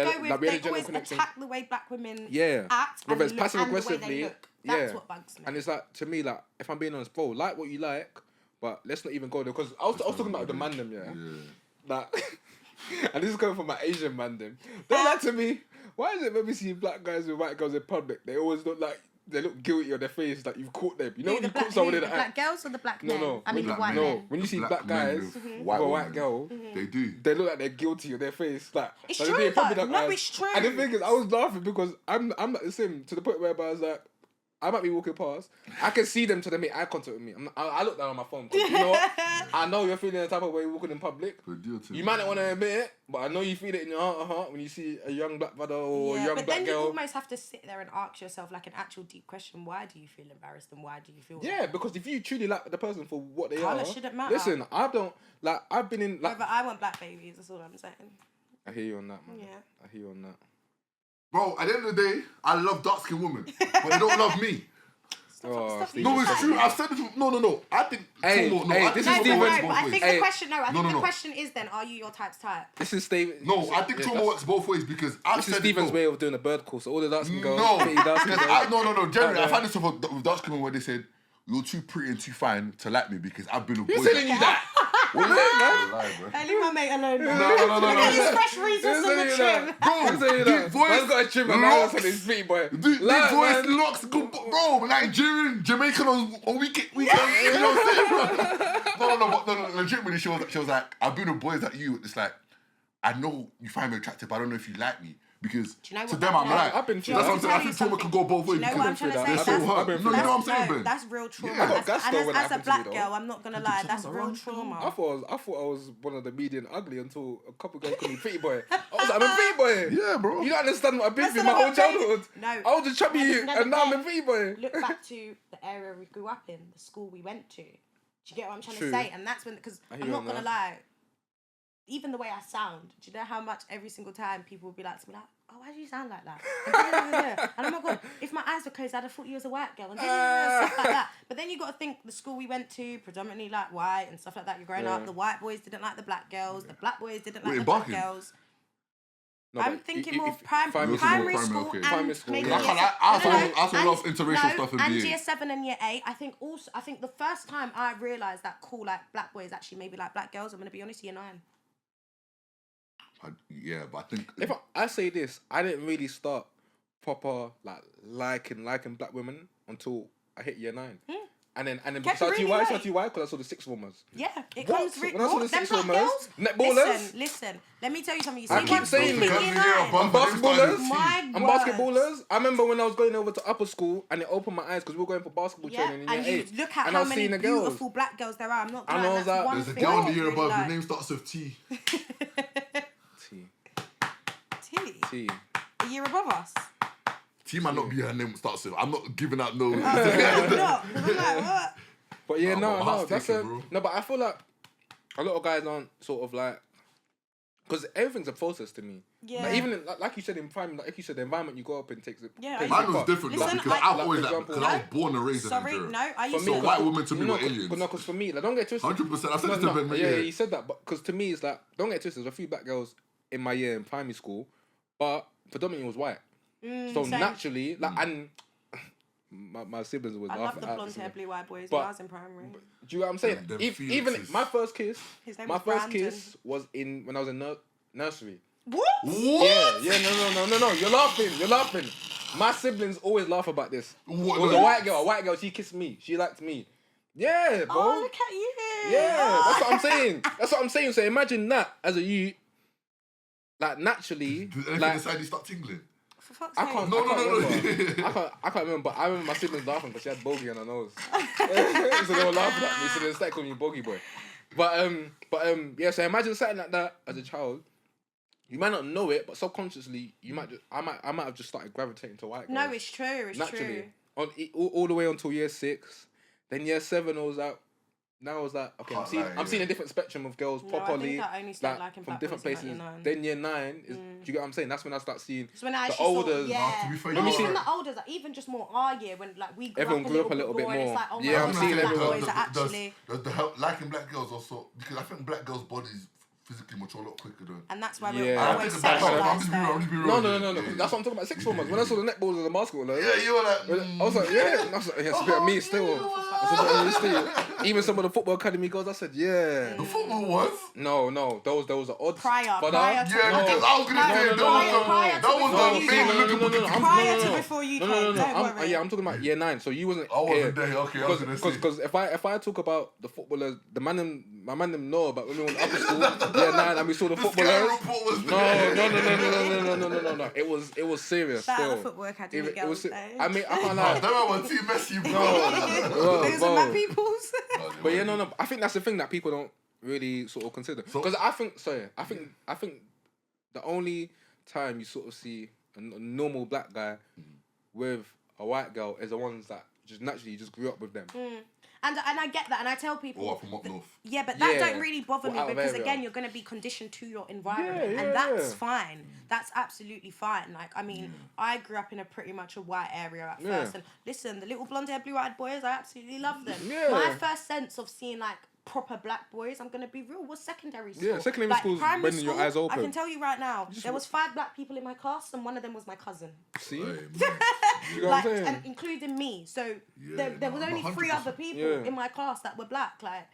attack the way black women act, whether it's passive aggressively. And the way they look. That's what bugs me. And it's like, to me, like, if I'm being honest, bro, like what you like, but let's not even go there. Because I was talking about the man them, like, and this is coming from my Asian man them. They're like to me, why is it when we see black guys with white girls in public, they always look like, they look guilty on their face, like you've caught them. You know when you caught someone in the act? Black girls or the black men? No. I mean the white men. When you see black guys with a white girl, they do. They look like they're guilty on their face. Like, it's true though. No, it's true. And the thing is, I was laughing because I'm like the same, to the point where I was like, I might be walking past, I can see them till they make eye contact with me. I look down on my phone. You know what? I know you're feeling the type of way you're walking in public. You might not want to admit it, but I know you feel it in your heart when you see a young black brother or a young black girl. But then you almost have to sit there and ask yourself like an actual deep question. Why do you feel embarrassed and why do you feel... Yeah, because if you truly like the person for what they Colour shouldn't matter. Listen, I don't... Like, I've been in... Like, but I want black babies, that's all I'm saying. I hear you on that, man. Yeah. I hear you on that. Bro, at the end of the day, I love dark-skinned women, but they don't love me. Stop. No, it's true. I've said it. No. I think. This is Steven. I think the question. The question is then: are you your type's type? This is Steven. No, I think trauma works both ways because I've said Steven's way of doing a bird call. So all the dark-skinned girls. No. Generally, I find this stuff with dark-skinned women where they said you're too pretty and too fine to like me because I've been a boy. Who's telling you that? I leave my mate alone. No. He's fresh reasons on the trim. Bro, deep voice. Man's got a trim and now on his feet, boy. Deep voice, locks, bro. Nigerian, Jamaican on weekend. You know what I'm saying, bro? No. Legitimately, she was like, I've been with boys like you. It's like, I know you find me attractive, but I don't know if you like me. Because to them, I'm like, I've been that's what I'm saying. I think trauma can go both ways. You know what I'm trying to say? You know what I'm saying, Ben? That's real trauma. Yeah. As a black girl, I'm not gonna lie, that's real trauma. I thought I was one of the median ugly until a couple girls called me pretty boy. I was like, I'm a pretty boy. Yeah, bro. You don't understand what I've been through my whole childhood. No. I was a chubby and now I'm a pretty boy. Look back to the area we grew up in, the school we went to. Do you get what I'm trying to say? And that's when, because I'm not gonna lie, even the way I sound, do you know how much every single time people would be like to me like, oh, why do you sound like that? And oh my God, if my eyes were closed, I'd have thought you was a white girl and stuff like that. But then you got to think the school we went to, predominantly like white and stuff like that. You're growing up, the white boys didn't like the black girls, the black boys didn't like the black girls. No, I'm thinking more primary school and maybe I also love interracial stuff in and year 7 and year 8. I think the first time I realised that cool, like black boys actually maybe like black girls, I'm going to be honest, year 9. Yeah, but I think if I say this, I didn't really start proper liking black women until I hit year 9. And then because I tell you why? Because I saw the sixth formers. Yeah, it comes when I saw the sixth formers, netballers. Listen, let me tell you something. You see, I keep saying it. And basketballers. I remember when I was going over to upper school and it opened my eyes because we were going for basketball training in year 8. Look at how many beautiful black girls there are. I'm not. There's a girl in the year above. Her name starts with T. T. A year above us. T might not be her name starts with. I'm not giving out no. But yeah, no. That's no. But I feel like a lot of guys aren't sort of like Because everything's a process to me. Yeah. Like, even like you said in prime, like you said, the environment you grow up in takes it. Yeah. Mine was different though, because I always because I was born and raised in Nigeria. No, I used to. So white women to me were aliens. But no, because for me, like, don't get twisted. 100%. I said this to Ben. Yeah, you said that, but because to me, it's like, don't get twisted. There's a few black girls in my year in primary school, but predominantly was white. So same. Naturally, like, and my siblings would laugh I love the at blonde hair, blue eyed boys but, when I was in primary. Do you know what I'm saying? Even my first kiss, was when I was in nursery. What? Yeah, no. You're laughing. My siblings always laugh about this. What? It was a white girl, she kissed me. She liked me. Yeah, bro. Oh, look at you. Yeah, that's what I'm saying. So imagine that as a youth, like, naturally. Did anything like, inside you start tingling? For fuck's sake. I can't remember, but I remember my siblings laughing because she had bogey on her nose. So they were laughing at me, so they started calling me bogey boy. But yeah, so imagine something like that as a child. You might not know it, but subconsciously, I might have just started gravitating to white girls. No, it's true. It's naturally. True. All the way until year 6. Then year 7, I was like, now I was like, okay, I'm seeing a different spectrum of girls properly. I think I only started liking from black different boys places. in 99. Then year 9 is, do you get what I'm saying? That's when I start seeing when I the actually older. Yeah. To be fair, Not even see- the olders, like, even just more our year when like we Everyone grew up a little bit more. And it's more. like, oh my Yeah, God, I'm seeing black everyone. boys are actually. The help liking black girls also, because I think black girls' bodies physically mature a lot quicker though. And that's why Yeah. we're I always think it's I'm just sexualized. being real. No. That's what I'm talking about. 6 formers. When I saw the netballers and the basketballers. Yeah, you were like. I was like, yeah. I was like, yeah, it's a bit of me still. It's a bit of me still. Even some of the football academy girls, I said, yeah. The football was? No. Those are odds. Prior Yeah, because I was gonna say that was the thing. Prior to before you came. Don't worry. Yeah, I'm talking about year 9. So you wasn't. I wasn't there. Okay, I was gonna say. Because if I talk about the footballers, my man them know about when we went upper school, year 9, and we saw the footballers. No. It was serious. That still. the football academy girls, though. I mean, I can't lie. That was too messy, bro. Those are my peoples. But yeah, no. I think that's the thing that people don't really sort of consider. Because I think the only time you sort of see a normal black guy with a white girl is the ones that just naturally just grew up with them. And I get that, and I tell people. Or from up north. Yeah, but that don't really bother me because again, you're going to be conditioned to your environment, and that's fine. That's absolutely fine. Like, I mean, I grew up in a pretty much a white area at first, and listen, the little blonde hair, blue eyed boys, I absolutely love them. Yeah. My first sense of seeing like proper black boys, I'm gonna be real, was secondary school. Yeah, secondary school's when your eyes open. I can tell you right now, there was 5 black people in my class, and one of them was my cousin. See, Hey, you know what I'm saying? And including me. So there was only 3 other people in my class that were black. Like,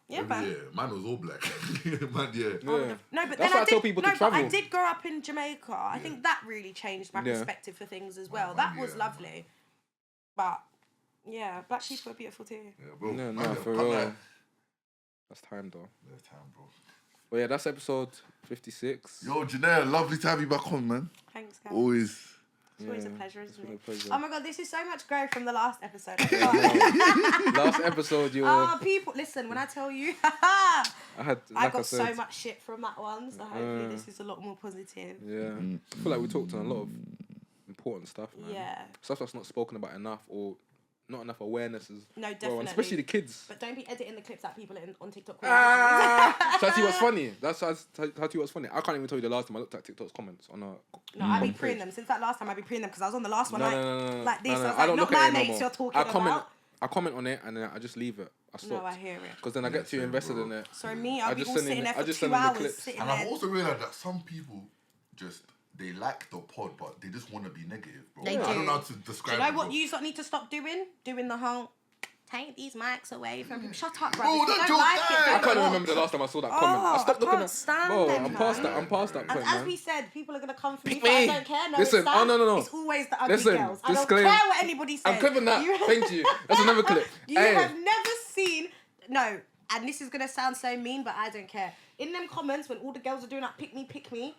yeah, man. Yeah, mine was all black. Man, yeah. No, but That's then why I tell people to travel. But I did grow up in Jamaica. I think that really changed my perspective for things as well. That was lovely. But yeah, black people are beautiful too. Yeah, bro. No, for real. That's time though. That's time, bro. But yeah, that's episode 56. Yo, Geneya, lovely to have you back on, man. Thanks, guys. Always. It's always a pleasure, isn't it? A pleasure. Oh my God, this is so much growth from the last episode. Last episode, you were... people, listen, when I tell you, I got so much shit from that one, so hopefully this is a lot more positive. Yeah. I feel like we talked on a lot of important stuff, man. Yeah. Stuff that's not spoken about enough or not enough awareness is... No, definitely. Well, especially the kids. But don't be editing the clips that people on TikTok. So I tell you what's funny. I tell you what's funny. I can't even tell you the last time I looked at TikTok's comments on a... No, I be preying them. Since that last time, I be preying them because I was on the last one like this. No, I was I don't like, look not at my it no mates more. you're talking about. I comment on it and then I just leave it. I stop. No, I hear it. Because then I get too invested in it. So me, I'll be all sitting there for 2 send them the hours. clips. And I've also realised that some people just... They like the pod, but they just want to be negative, bro. They do. I don't know how to describe Do you know it, what bro. you need to stop doing? Doing the whole... Take these mics away from people. Shut up, bro. Bro, If you that don't like joke it, died. don't I can't even watch. remember the last time I saw that comment. I stopped looking at... stand Bro, them, I'm past man. that. I'm past that And point, as man. we said, people are going to come for me, Pick but I me. don't care. No, Listen, it's that. no. It's always the ugly Listen, girls. I don't disclaimer. care what anybody says. I'm clipping that. Thank you. That's another clip. You have never seen... No, and this is going to sound so mean, but I don't care. In them comments, when all the girls are doing that pick me...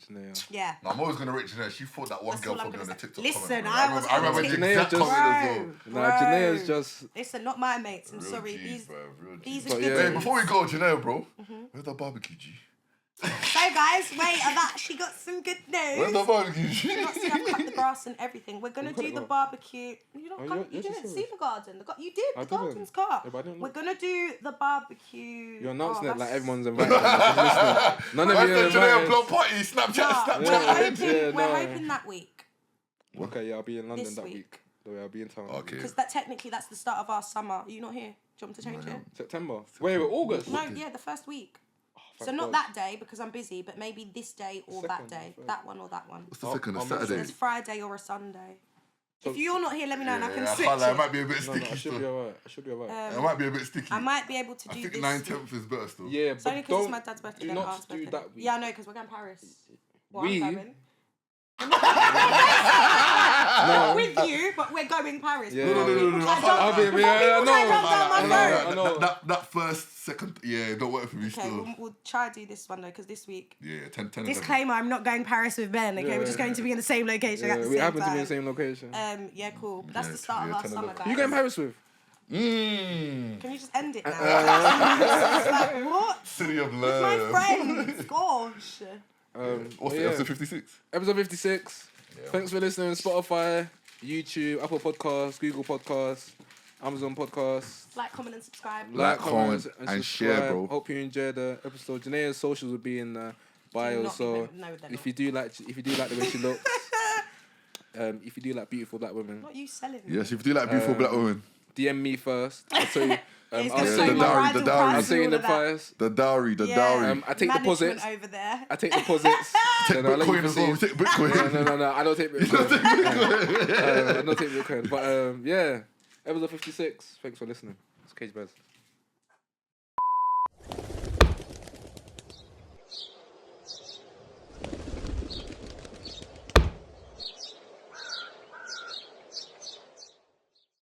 Geneya. Yeah. No, I'm always going to rate Geneya. She thought that one That's girl all I'm put me on gonna the say. TikTok Listen, comment, I was I remember on the TikTok. exact comment as well. Nah, Geneya's just... Listen, not my mates. I'm Real sorry. G's, bro. Real These G's. are But good. yeah. Hey, before we go, Geneya, bro, where's that barbecue, G? So guys, wait, I've actually got some good news. Where's the barbecue? You've not seen I've cut the grass and everything. We're gonna do the barbecue. You didn't see the garden. You did. The garden's cut. Yeah, but I didn't We're look. gonna do the barbecue. You're announcing it like that's- everyone's invited. None of you are Geneya invited. block party, Snapchat. We're hoping that week. Okay, yeah, I'll be in London This that week. week. So yeah, I'll be in town. Okay. Because technically that's the start of our summer. Are you not here? Do you want me to change it? September. Wait, August? No, yeah, the first week. So Thank not God. that day because I'm busy, but maybe this day or that Second, day. third. That one or that one. What's the second? I'll A make Saturday? It's Friday or a Sunday. So- If you're not here, let me know and I can I switch can't lie, it it. might be a bit No, sticky I should be still. alright. It might be a bit sticky. I might be able to I do think this. 9/10 is better still. Yeah, It's but only because don't it's my dad's birthday do and not aunt's do birthday. that week. Yeah, I know, because we're going to Paris. Well, We? I'm going. With you, but we're going Paris. Yeah. No. I'll be, Before yeah, people try I to rub down my know. throat. I know. That first, second, yeah, don't work for me Okay, still. we'll try to do this one though, because this week. Yeah, 10. Disclaimer: I'm not going Paris with Ben. Okay, we're just going to be in the same location at the we same happen time. to be in the same location. Yeah, cool. That's Yeah, the start of our 10 summer, guys. Who you going to Paris with? Can you just end it now? It's like, what? City of My Love. friends, gosh. What's yeah. the episode 56? Episode 56. Thanks for listening. Spotify, YouTube, Apple Podcasts, Google Podcasts, Amazon Podcasts. Like, comment, and subscribe. Like, comment, and and share, subscribe. bro. Hope you enjoyed the episode. Geneya's socials will be in the bio. not So be- no, they're if not. you do like the way she looks, if you do like beautiful black women, What are you selling? me? Yes, if you do like beautiful black women. DM me first. I'll tell you. Yeah, he's I'll gonna yeah, show the you my dowry, bridal the dowry. price I'll and say you all the of that. price. The dowry. Yeah. I take Management deposits. over there. I take deposits. Take and I'll let you Bitcoin as well. We proceed. take Bitcoin. No. I don't take Bitcoin. I don't take Bitcoin. But yeah, episode 56. Thanks for listening. It's Cage Bears.